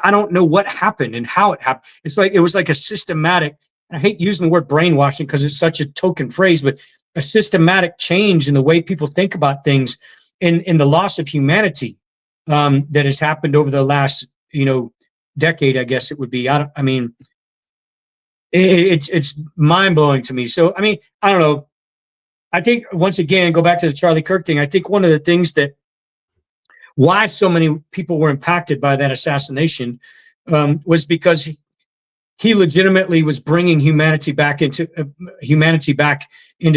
I don't know what happened and how it happened. It was like a systematic. I hate using the word brainwashing because it's such a token phrase, but a systematic change in the way people think about things, in the loss of humanity that has happened over the last decade. I guess it would be. I mean, it's mind blowing to me. So I mean, I don't know. I think, once again, go back to the Charlie Kirk thing. I think one of the things that why so many people were impacted by that assassination was because he legitimately was bringing humanity back into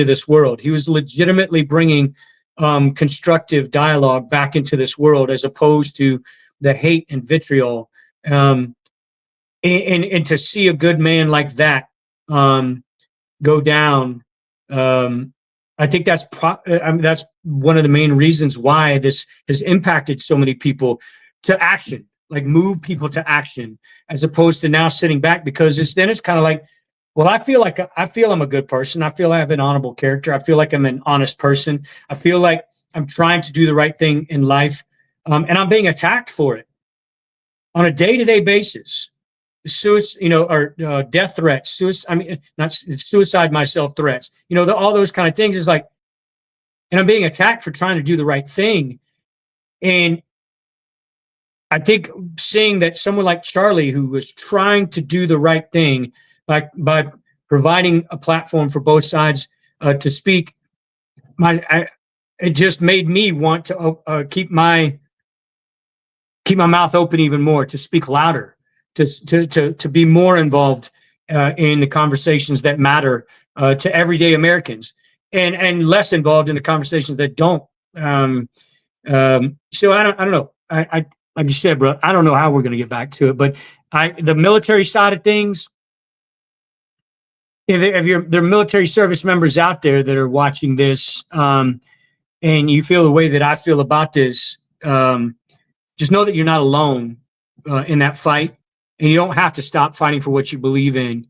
this world. He was legitimately bringing constructive dialogue back into this world, as opposed to the hate and vitriol. And to see a good man like that go down, I think that's one of the main reasons why this has impacted so many people to action, like move people to action, as opposed to now sitting back, because it's kind of like, well, I feel I'm a good person. I feel I have an honorable character. I feel like I'm an honest person. I feel like I'm trying to do the right thing in life, and I'm being attacked for it on a day-to-day basis. Suicide, or death threats, suicide. I mean, not suicide myself threats. All those kind of things is like, and I'm being attacked for trying to do the right thing. And I think seeing that someone like Charlie, who was trying to do the right thing by providing a platform for both sides to speak, it just made me want to keep my mouth open even more, to speak louder, to be more involved in the conversations that matter to everyday Americans, and less involved in the conversations that don't. So I don't know. I like you said, bro, I don't know how we're going to get back to it, but the military side of things, if there are military service members out there that are watching this, and you feel the way that I feel about this, just know that you're not alone in that fight, and you don't have to stop fighting for what you believe in.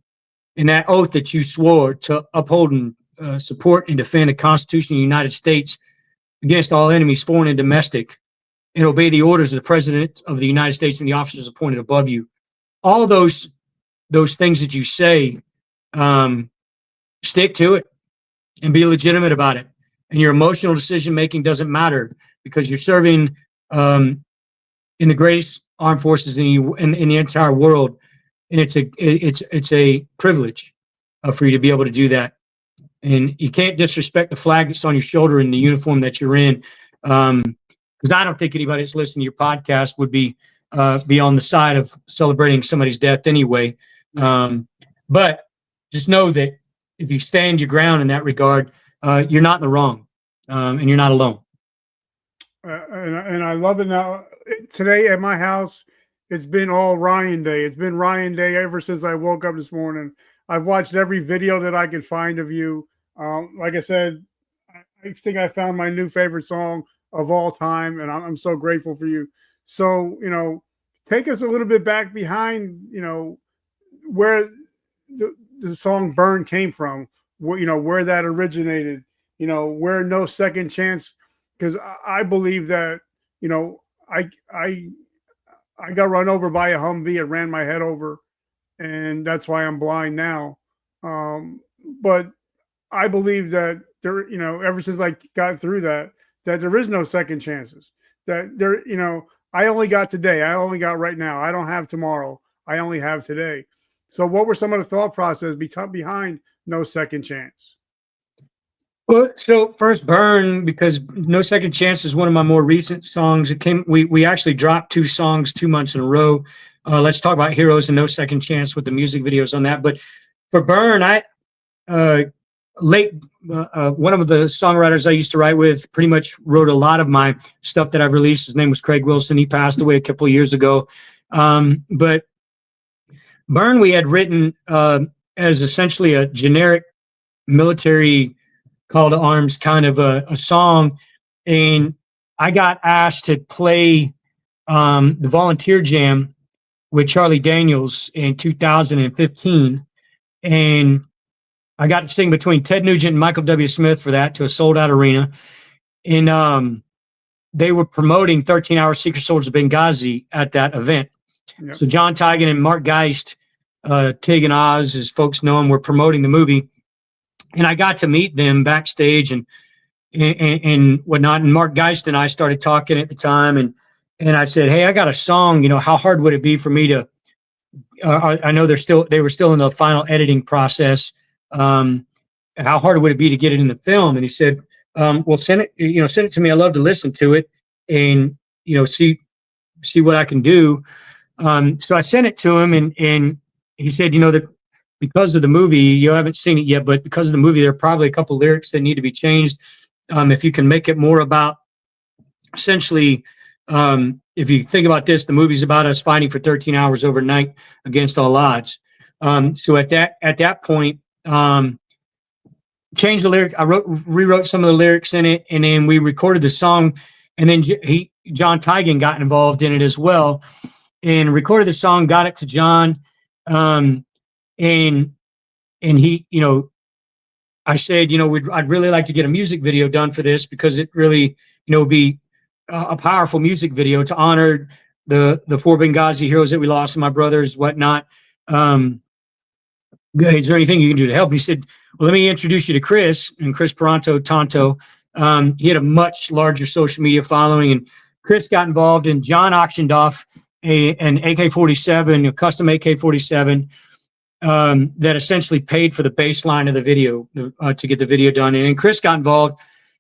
And that oath that you swore to uphold and support and defend the Constitution of the United States against all enemies, foreign and domestic, and obey the orders of the President of the United States and the officers appointed above you. All those things that you say, stick to it and be legitimate about it. And your emotional decision making doesn't matter, because you're serving in the greatest armed forces in the entire world, and it's a privilege for you to be able to do that. And you can't disrespect the flag that's on your shoulder and the uniform that you're in. Because I don't think anybody that's listening to your podcast would be on the side of celebrating somebody's death anyway. But just know that if you stand your ground in that regard, you're not in the wrong, and you're not alone. And I love it now. Today at my house, it's been all Ryan Day. It's been Ryan Day ever since I woke up this morning. I've watched every video that I could find of you. Like I said, I think I found my new favorite song of all time, and I'm so grateful for you. So, take us a little bit back behind, where the song Burn came from, where that originated, where No Second Chance, because I believe that, I got run over by a Humvee. It ran my head over, and that's why I'm blind now. But I believe that there, ever since I got through that there is no second chances. That there, I only got today. I only got right now. I don't have tomorrow. I only have today. So what were some of the thought process behind No Second Chance? Well, so first Burn, because No Second Chance is one of my more recent songs. We actually dropped 2 songs 2 months in a row. Let's talk about Heroes and No Second Chance with the music videos on that. But for Burn, one of the songwriters I used to write with pretty much wrote a lot of my stuff that I've released. His name was Craig Wilson. He passed away a couple of years ago. But Burn, we had written as essentially a generic military call to arms kind of a song. And I got asked to play the volunteer jam with Charlie Daniels in 2015. And I got to sing between Ted Nugent and Michael W. Smith for that, to a sold out arena. And they were promoting 13-Hour Secret Soldiers of Benghazi at that event. Yep. So John Tigan and Mark Geist, Tig and Oz, as folks know him, were promoting the movie. And I got to meet them backstage and whatnot. And Mark Geist and I started talking at the time. And I said, hey, I got a song. How hard would it be for me to, I know they were still in the final editing process. How hard would it be to get it in the film? And he said, well, send it to me. I love to listen to it and, see what I can do. So I sent it to him, and he said, that because of the movie, you haven't seen it yet, but because of the movie, there are probably a couple lyrics that need to be changed. If you can make it more about, essentially, if you think about this, the movie's about us fighting for 13 hours overnight against all odds. So at that point, changed the lyric. I rewrote some of the lyrics in it, and then we recorded the song. And then John Tigan got involved in it as well, and recorded the song. Got it to John, and he, I said, I'd really like to get a music video done for this because it really, would be a powerful music video to honor the four Benghazi heroes that we lost and my brothers, whatnot. Is there anything you can do to help? He said, well, let me introduce you to Chris and Chris Peranto Tonto. He had a much larger social media following, and Chris got involved, and John auctioned off an AK-47, a custom AK-47 that essentially paid for the baseline of the video to get the video done. And Chris got involved,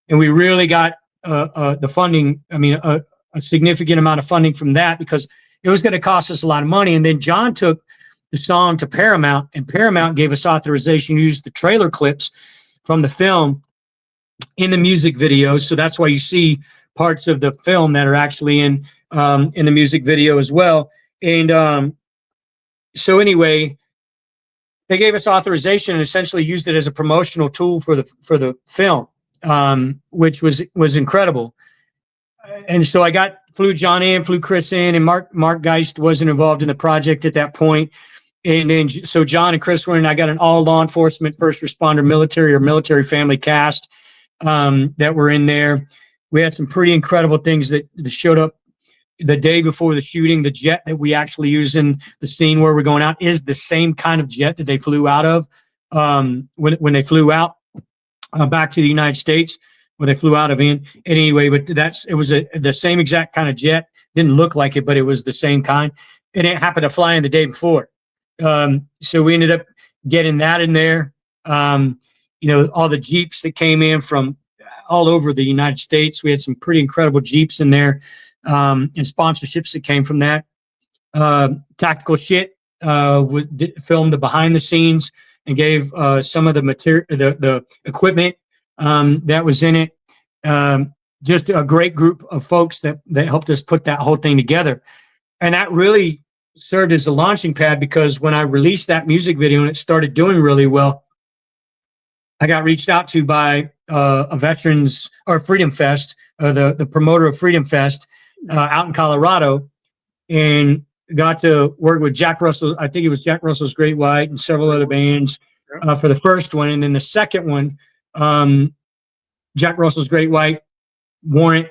and we really got the funding. I mean, a significant amount of funding from that because it was going to cost us a lot of money. And then John took the song to Paramount, and Paramount gave us authorization to use the trailer clips from the film in the music videos. So that's why you see parts of the film that are actually in the music video as well. And so anyway, they gave us authorization and essentially used it as a promotional tool for the film, which was incredible. And so I flew John in, flew Chris in, and Mark Geist wasn't involved in the project at that point. And then so John and Chris were in. I got an all law enforcement, first responder, military family cast that were in there. We had some pretty incredible things that showed up the day before the shooting. The jet that we actually use in the scene where we're going out is the same kind of jet that they flew out of when they flew out back to the United States, where they flew out of in. Anyway, but it was the same exact kind of jet. Didn't look like it, but it was the same kind. And it happened to fly in the day before. So we ended up getting that in there. All the Jeeps that came in from all over the United States. We had some pretty incredible Jeeps in there, and sponsorships that came from that. Tactical Shit filmed the behind the scenes and gave some of the material, the equipment that was in it. Just a great group of folks that helped us put that whole thing together. And that really served as a launching pad because when I released that music video and it started doing really well, I got reached out to by a veterans or Freedom Fest, the promoter of Freedom Fest out in Colorado, and got to work with Jack Russell. I think it was Jack Russell's Great White and several other bands for the first one. And then the second one, Jack Russell's Great White, Warrant,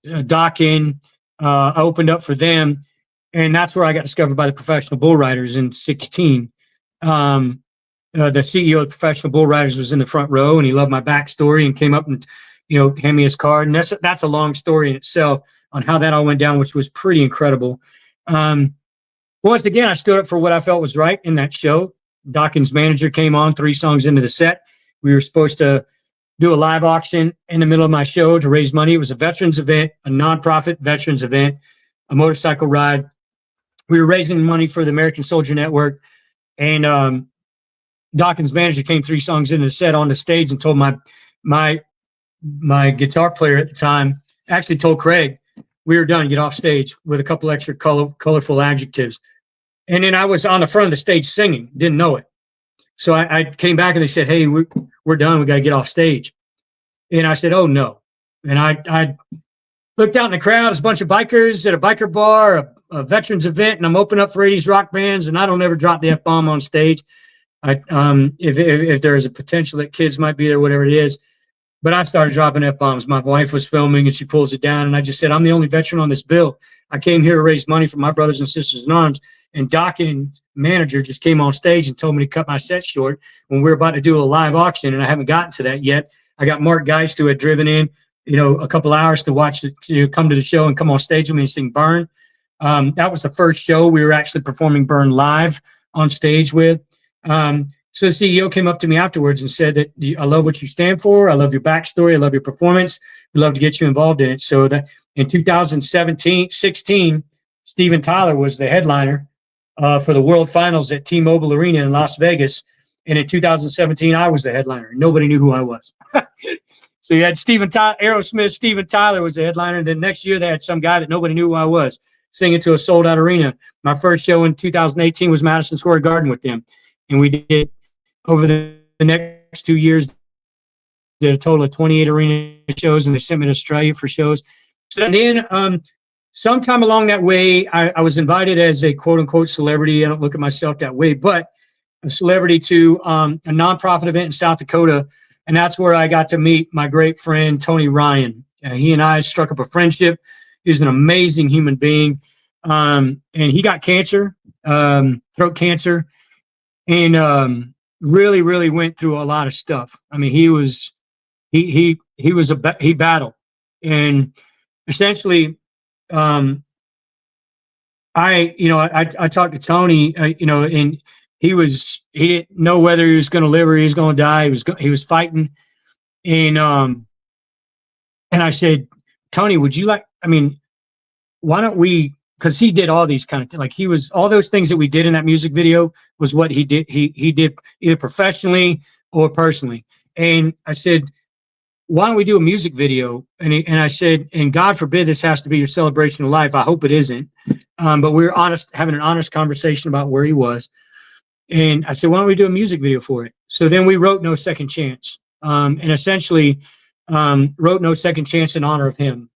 Dockin, I opened up for them. And that's where I got discovered by the Professional Bull Riders in 2016. The CEO of Professional Bull Riders was in the front row, and he loved my backstory and came up and, handed me his card. And that's a long story in itself on how that all went down, which was pretty incredible. Once again, I stood up for what I felt was right in that show. Dawkins' manager came on 3 songs into the set. We were supposed to do a live auction in the middle of my show to raise money. It was a veterans event, a nonprofit veterans event, a motorcycle ride. We were raising money for the American Soldier Network, and Dawkins' manager came 3 songs into the set on the stage and told my guitar player at the time, actually told Craig, we were done, get off stage, with a couple extra colorful adjectives. And then I was on the front of the stage singing, didn't know it. So I came back and they said, hey, we're done, we got to get off stage. And I said, oh no. And I looked out in the crowd, there's a bunch of bikers at a biker bar, a veterans event, and I'm opening up for 80s rock bands, and I don't ever drop the F-bomb on stage. If there is a potential that kids might be there, whatever it is. But I started dropping F-bombs. My wife was filming, and she pulls it down, and I just said, I'm the only veteran on this bill. I came here to raise money for my brothers and sisters in arms, and Dawkins' manager just came on stage and told me to cut my set short when we were about to do a live auction, and I haven't gotten to that yet. I got Mark Geist, who had driven in, a couple hours to watch come to the show and come on stage with me and sing Burn. That was the first show we were actually performing Burn live on stage with. So the CEO came up to me afterwards and said that I love what you stand for. I love your backstory. I love your performance. We'd love to get you involved in it. So that in 2016, Steven Tyler was the headliner for the World Finals at T-Mobile Arena in Las Vegas. And in 2017, I was the headliner. Nobody knew who I was. So you had Steven Tyler, Aerosmith, Steven Tyler was the headliner. Then next year they had some guy that nobody knew who I was singing to a sold-out arena. My first show in 2018 was Madison Square Garden with them. And we did, over the next 2 years, did a total of 28 arena shows, and they sent me to Australia for shows. And then sometime along that way, I was invited as a quote-unquote celebrity. I don't look at myself that way, but a celebrity to a nonprofit event in South Dakota. And that's where I got to meet my great friend, Tony Ryan. He and I struck up a friendship. He's an amazing human being. And he got cancer, throat cancer, and really, really went through a lot of stuff. I mean, he battled. And essentially, I talked to Tony, and he didn't know whether he was going to live or he was going to die. He was fighting. And I said, Tony, why don't we, because he did all these kind of things. Like all those things that we did in that music video was what he did. He did either professionally or personally. And I said, why don't we do a music video? And I said, and God forbid this has to be your celebration of life. I hope it isn't. But we were having an honest conversation about where he was. And I said, why don't we do a music video for it? So then we wrote No Second Chance, and essentially wrote No Second Chance in honor of him.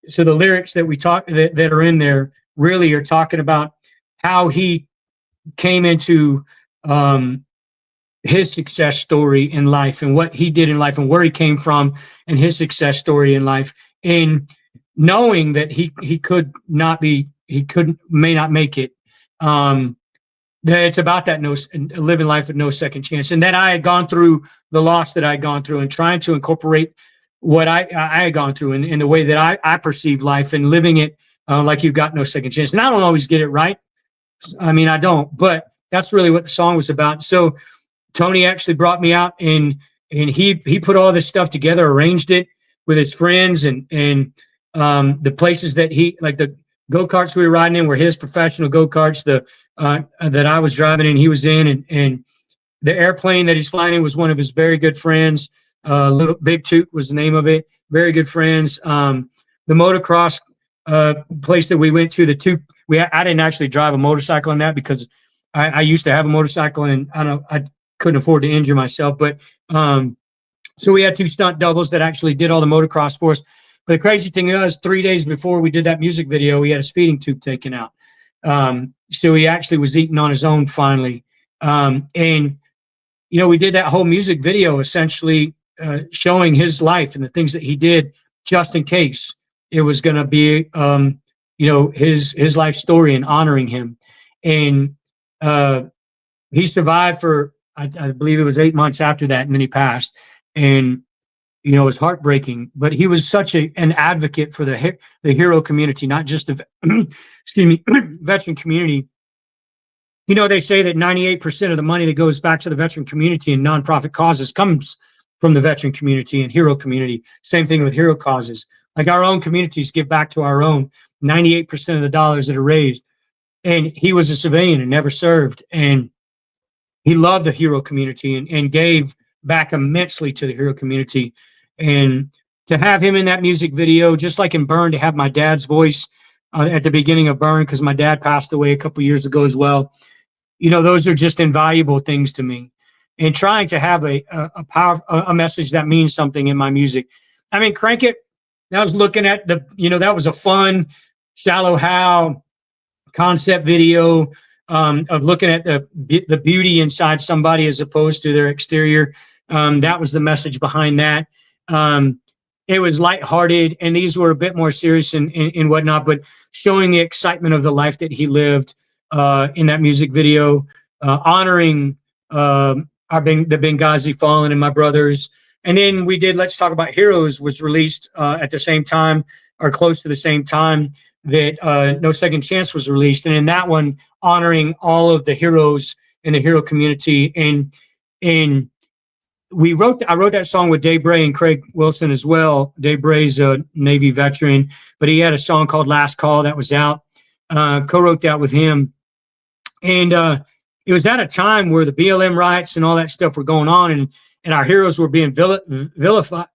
So the lyrics that that are in there really are talking about how he came into his success story in life and what he did in life and where he came from and his success story in life, and knowing that he may not make it. That it's about that living life with no second chance, and that I had gone through the loss that I had gone through and trying to incorporate what I had gone through in the way that I perceive life and living it like you've got no second chance. And I don't always get it right. I mean, I don't, but that's really what the song was about. So Tony actually brought me out and he put all this stuff together, arranged it with his friends, and the places that like the go-karts we were riding in were his professional go-karts, that I was driving in, he was in, and the airplane that he's flying in was one of his very good friends. Little Big Toot was the name of it. Very good friends. The motocross place that we went to, I didn't actually drive a motorcycle on that because I used to have a motorcycle and I couldn't afford to injure myself. But so we had 2 stunt doubles that actually did all the motocross for us. But the crazy thing is, 3 days before we did that music video, we had a speeding tube taken out. So he actually was eating on his own finally. And we did that whole music video essentially showing his life and the things that he did just in case it was going to be, his life story and honoring him. And he survived for, I believe it was 8 months after that, and then he passed. And it was heartbreaking, but he was such an advocate for the hero community, not just the veteran community. They say that 98% of the money that goes back to the veteran community and nonprofit causes comes from the veteran community and hero community. Same thing with hero causes. Like our own communities give back to our own 98% of the dollars that are raised. And he was a civilian and never served. And he loved the hero community and gave back immensely to the hero community. And to have him in that music video, just like in Burn, to have my dad's voice at the beginning of Burn, because my dad passed away a couple years ago as well. Those are just invaluable things to me. And trying to have a message that means something in my music. I mean, Crank It, I was looking at that was a fun, Shallow Hal concept video of looking at the beauty inside somebody as opposed to their exterior. That was the message behind that. It was lighthearted, and these were a bit more serious and whatnot, but showing the excitement of the life that he lived in that music video, honoring the Benghazi Fallen and my brothers. And then we did Let's Talk About Heroes, was released at the same time or close to the same time that No Second Chance was released. And in that one, honoring all of the heroes in the hero community. And I wrote that song with Dave Bray and Craig Wilson as well. Dave Bray's a Navy veteran, but he had a song called Last Call that was out. Co-wrote that with him. And it was at a time where the BLM riots and all that stuff were going on, and our heroes were being vilified,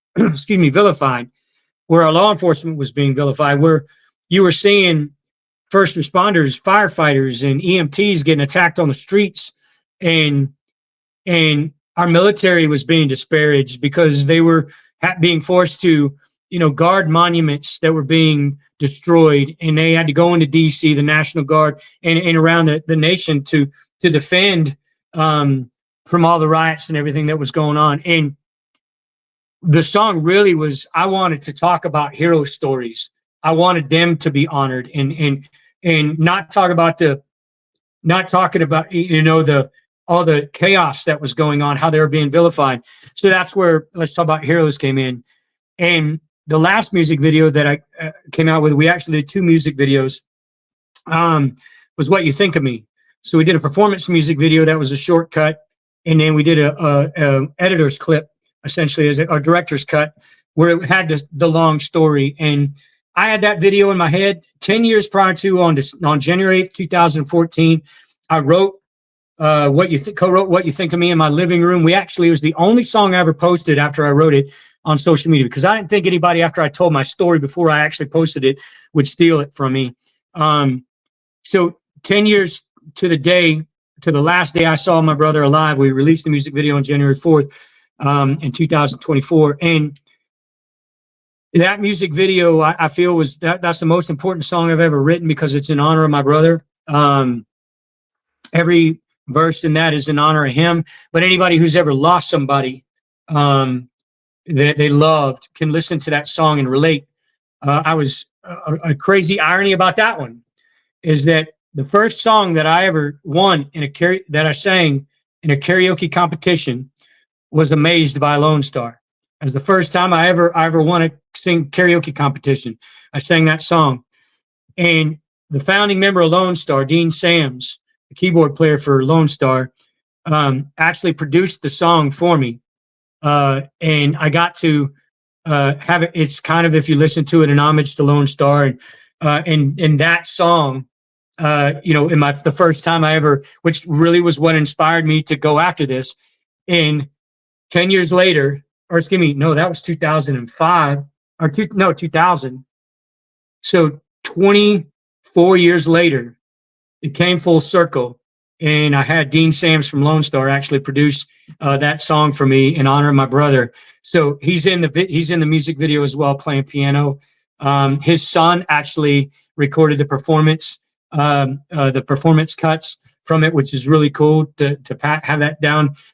where our law enforcement was being vilified, where you were seeing first responders, firefighters, and EMTs getting attacked on the streets, and our military was being disparaged because they were being forced to, guard monuments that were being destroyed, and they had to go into DC, the National Guard, and around the nation to defend from all the riots and everything that was going on. And the song really was, I wanted to talk about hero stories. I wanted them to be honored and not talking about, all the chaos that was going on, how they were being vilified. So that's where Let's Talk About Heroes came in. And the last music video that I came out with, we actually did 2 music videos, was What You Think of Me. So we did a performance music video that was a shortcut, and then we did a editor's clip, essentially, as a director's cut, where it had the long story. And I had that video in my head 10 years prior to, on January 8th, 2014. I wrote co-wrote What You Think of Me in my living room. It was the only song I ever posted after I wrote it on social media, because I didn't think anybody, after I told my story before I actually posted it, would steal it from me. So 10 years to the day, to the last day I saw my brother alive, we released the music video on January 4th, in 2024. And that music video, I feel that's the most important song I've ever written, because it's in honor of my brother. Every verse in that is in honor of him. But anybody who's ever lost somebody that they loved can listen to that song and relate. A crazy irony about that one is that the first song that I ever won that I sang in a karaoke competition was Amazed by Lone Star. It was the first time I ever won a karaoke competition. I sang that song. And the founding member of Lone Star, Dean Sams, the keyboard player for Lone Star, actually produced the song for me. And I got to have it. It's kind of, if you listen to it, an homage to Lone Star. And that song, in the first time I ever, which really was what inspired me to go after this. And 10 years later, or excuse me, no, that was 2005 2000. So 24 years later, it came full circle. And I had Dean Sams from Lone Star actually produce that song for me in honor of my brother. So he's in the music video as well, playing piano. His son actually recorded the performance cuts from it, which is really cool to have that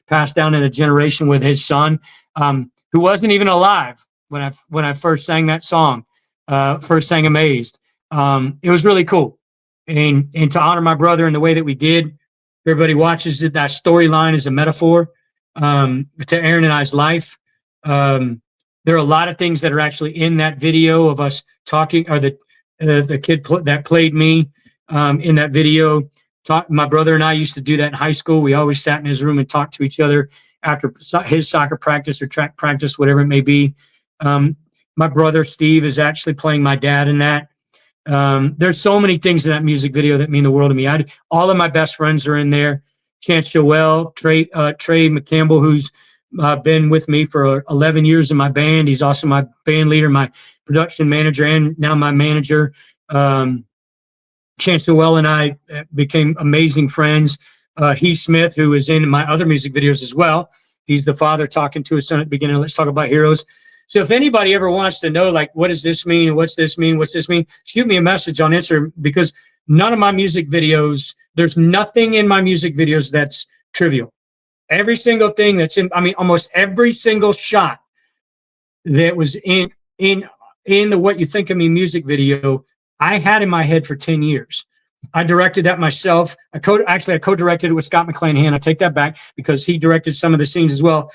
passed down in a generation with his son, who wasn't even alive when I first sang that song, first sang Amazed. It was really cool. And to honor my brother in the way that we did, everybody watches it. That storyline is a metaphor to Aaron and I's life. There are a lot of things that are actually in that video of us talking, or the kid that played me in that video. My brother and I used to do that in high school. We always sat in his room and talked to each other after his soccer practice or track practice, whatever it may be. My brother Steve is actually playing my dad in that. There's so many things in that music video that mean the world to me. All of my best friends are in there. Chance Joel, Trey McCampbell, who's been with me for 11 years in my band. He's also my band leader, my production manager, and now my manager. Chance Joel and I became amazing friends. Heath Smith, who is in my other music videos as well. He's the father talking to his son at the beginning. Let's Talk About Heroes. So if anybody ever wants to know, like, what does this mean? And what's this mean? What's this mean? Shoot me a message on Instagram, because none of my music videos, there's nothing in my music videos that's trivial. Every single thing that's almost every single shot that was in the What You Think of Me music video, I had in my head for 10 years. I directed that myself. I co-directed it with Scott McClanahan. I take that back, because he directed some of the scenes as well.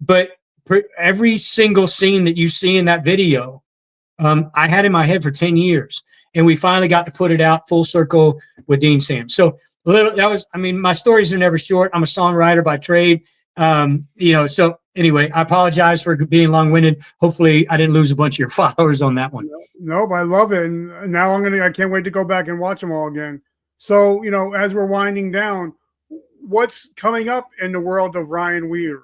But every single scene that you see in that video, I had in my head for 10 years. And we finally got to put it out full circle with Dean Sams. So my stories are never short. I'm a songwriter by trade. So anyway, I apologize for being long-winded. Hopefully I didn't lose a bunch of your followers on that one. Nope, I love it. And now I can't wait to go back and watch them all again. So, as we're winding down, what's coming up in the world of Ryan Weir?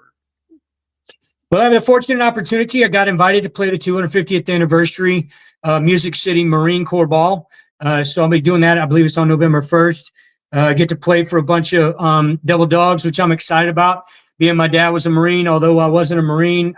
Well, I have the fortunate opportunity. I got invited to play the 250th anniversary Music City Marine Corps Ball. So I'll be doing that. I believe it's on November 1st. I get to play for a bunch of Devil Dogs, which I'm excited about. Being my dad was a Marine, although I wasn't a Marine.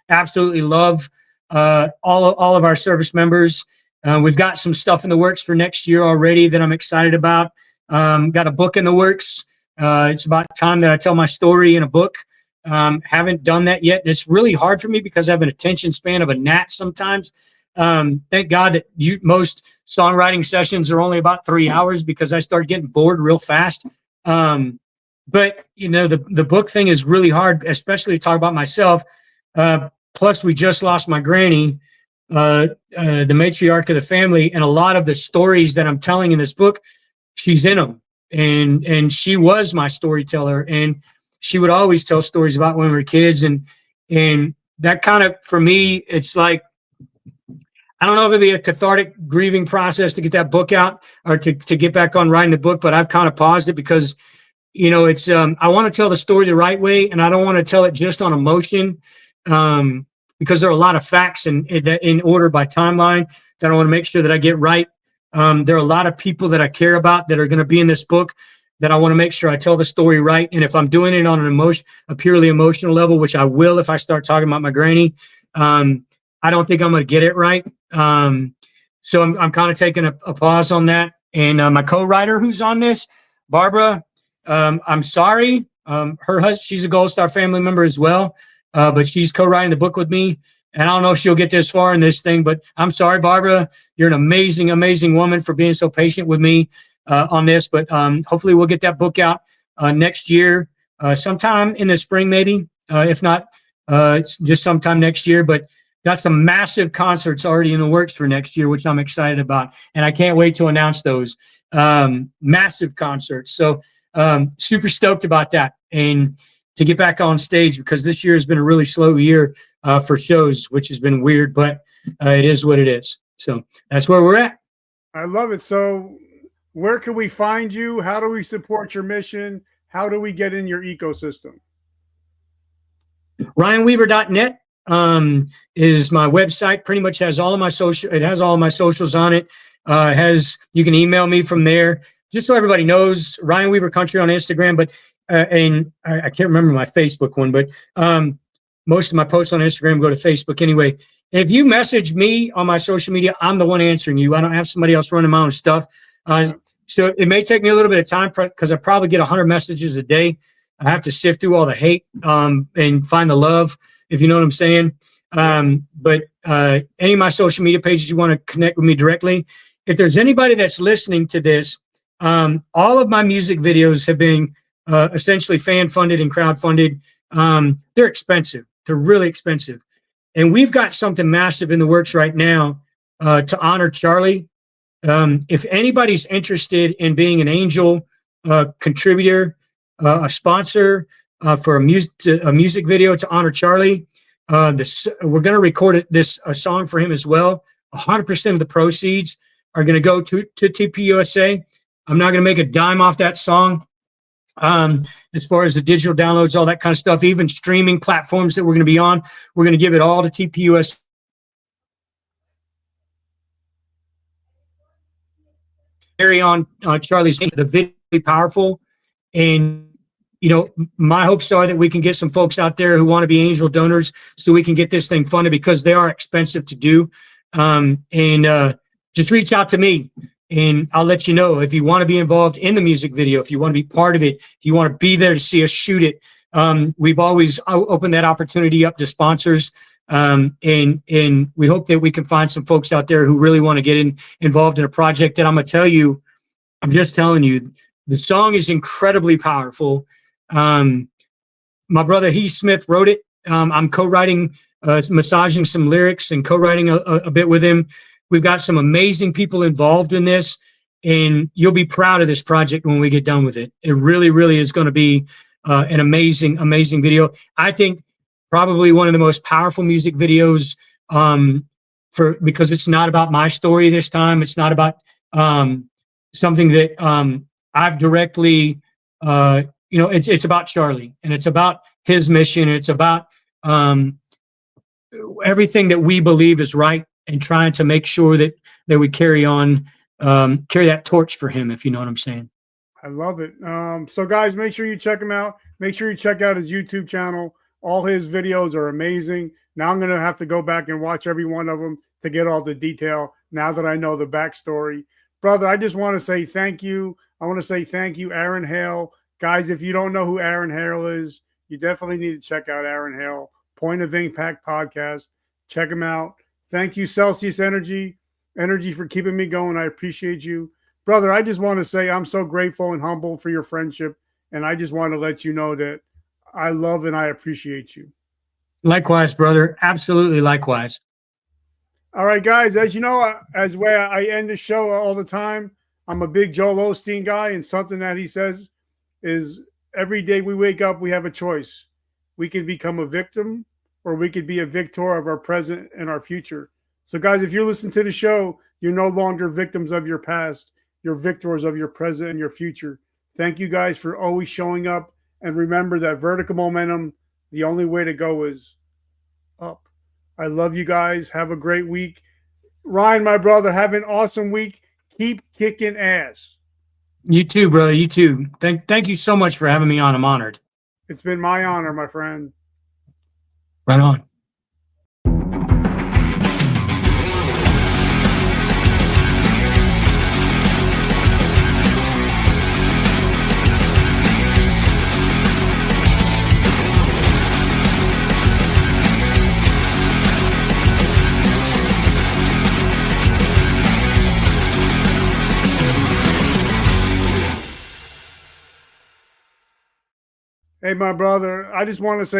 Absolutely love all of our service members. We've got some stuff in the works for next year already that I'm excited about. Got a book in the works It's about time that I tell my story in a book. Haven't done that yet. And it's really hard for me because I have an attention span of a gnat sometimes. Thank God that most songwriting sessions are only about 3 hours because I start getting bored real fast. But you know, the book thing is really hard, especially to talk about myself. Plus, we just lost my granny, the matriarch of the family, and a lot of the stories that I'm telling in this book, she's in them, and she was my storyteller, and she would always tell stories about when we were kids, and that kind of, for me, it's like, I don't know if it'd be a cathartic grieving process to get that book out or to get back on writing the book, but I've kind of paused it because, you know, it's I want to tell the story the right way, and I don't want to tell it just on emotion, because there are a lot of facts in order by timeline that I want to make sure that I get right. There are a lot of people that I care about that are going to be in this book that I want to make sure I tell the story right. And if I'm doing it on a purely emotional level, which I will if I start talking about my granny, I don't think I'm going to get it right. So I'm kind of taking a pause on that. And my co-writer who's on this, Barbara, I'm sorry. Her husband, she's a Gold Star family member as well, but she's co-writing the book with me. And I don't know if she'll get this far in this thing, but I'm sorry, Barbara. You're an amazing, amazing woman for being so patient with me on this. But hopefully we'll get that book out next year, sometime in the spring, maybe. If not, just sometime next year. But got some massive concerts already in the works for next year, which I'm excited about. And I can't wait to announce those massive concerts. So super stoked about that. And to get back on stage, because this year has been a really slow year for shows, which has been weird, but it is what it is. So that's where we're at. I love it. So where can we find you? How do we support your mission? How do we get in your ecosystem? RyanWeaver.net is my website. Pretty much has all of my social. It has all of my socials on it. You can email me from there. Just so everybody knows, Ryan Weaver Country on Instagram, but and I can't remember my Facebook one, but most of my posts on Instagram go to Facebook anyway. If you message me on my social media, I'm the one answering you. I don't have somebody else running my own stuff. So it may take me a little bit of time because I probably get 100 messages a day. I have to sift through all the hate and find the love, if you know what I'm saying. But any of my social media pages, you want to connect with me directly. If there's anybody that's listening to this, all of my music videos have been essentially fan funded and crowd funded. They're expensive. They're really expensive. And we've got something massive in the works right now to honor Charlie. If anybody's interested in being an angel contributor, a sponsor for a music video to honor Charlie, we're going to record a song for him as well. 100% of the proceeds are going to go to TPUSA. I'm not going to make a dime off that song. As far as the digital downloads, all that kind of stuff, even streaming platforms that we're going to be on, we're going to give it all to TPUSA. Carry on Charlie's the video powerful, and you know, my hopes are that we can get some folks out there who want to be angel donors so we can get this thing funded, because they are expensive to do. Just reach out to me and I'll let you know if you want to be involved in the music video, if you want to be part of it, if you want to be there to see us shoot it. We've always opened that opportunity up to sponsors. And we hope that we can find some folks out there who really want to get involved in a project that I'm just telling you, the song is incredibly powerful. My brother Heath Smith wrote it. I'm co-writing, massaging some lyrics and co-writing a bit with him. We've got some amazing people involved in this, and you'll be proud of this project when we get done with it. It really, really is going to be an amazing, amazing video. I think probably one of the most powerful music videos because it's not about my story this time. It's not about something that I've directly, it's about Charlie, and it's about his mission. And it's about everything that we believe is right, and trying to make sure that we carry that torch for him, if you know what I'm saying. I love it. So guys, make sure you check him out. Make sure you check out his YouTube channel. All his videos are amazing. Now I'm going to have to go back and watch every one of them to get all the detail now that I know the backstory. Brother, I just want to say thank you. I want to say thank you, Aaron Hale, Guys, if you don't know who Aaron Hale is, you definitely need to check out Aaron Hale, Point of Impact podcast. Check him out. Thank you, Celsius Energy, for keeping me going. I appreciate you. Brother, I just want to say I'm so grateful and humble for your friendship. And I just want to let you know that I love and I appreciate you. Likewise, brother. Absolutely likewise. All right, guys. As you know, as way I end the show all the time, I'm a big Joel Osteen guy, and something that he says is every day we wake up, we have a choice. We can become a victim, or we could be a victor of our present and our future. So, guys, if you listen to the show, you're no longer victims of your past. You're victors of your present and your future. Thank you guys for always showing up. And remember that vertical momentum, the only way to go is up. I love you guys. Have a great week. Ryan, my brother, have an awesome week. Keep kicking ass. You too, brother. You too. Thank you so much for having me on. I'm honored. It's been my honor, my friend. Right on. Hey, my brother, I just want to say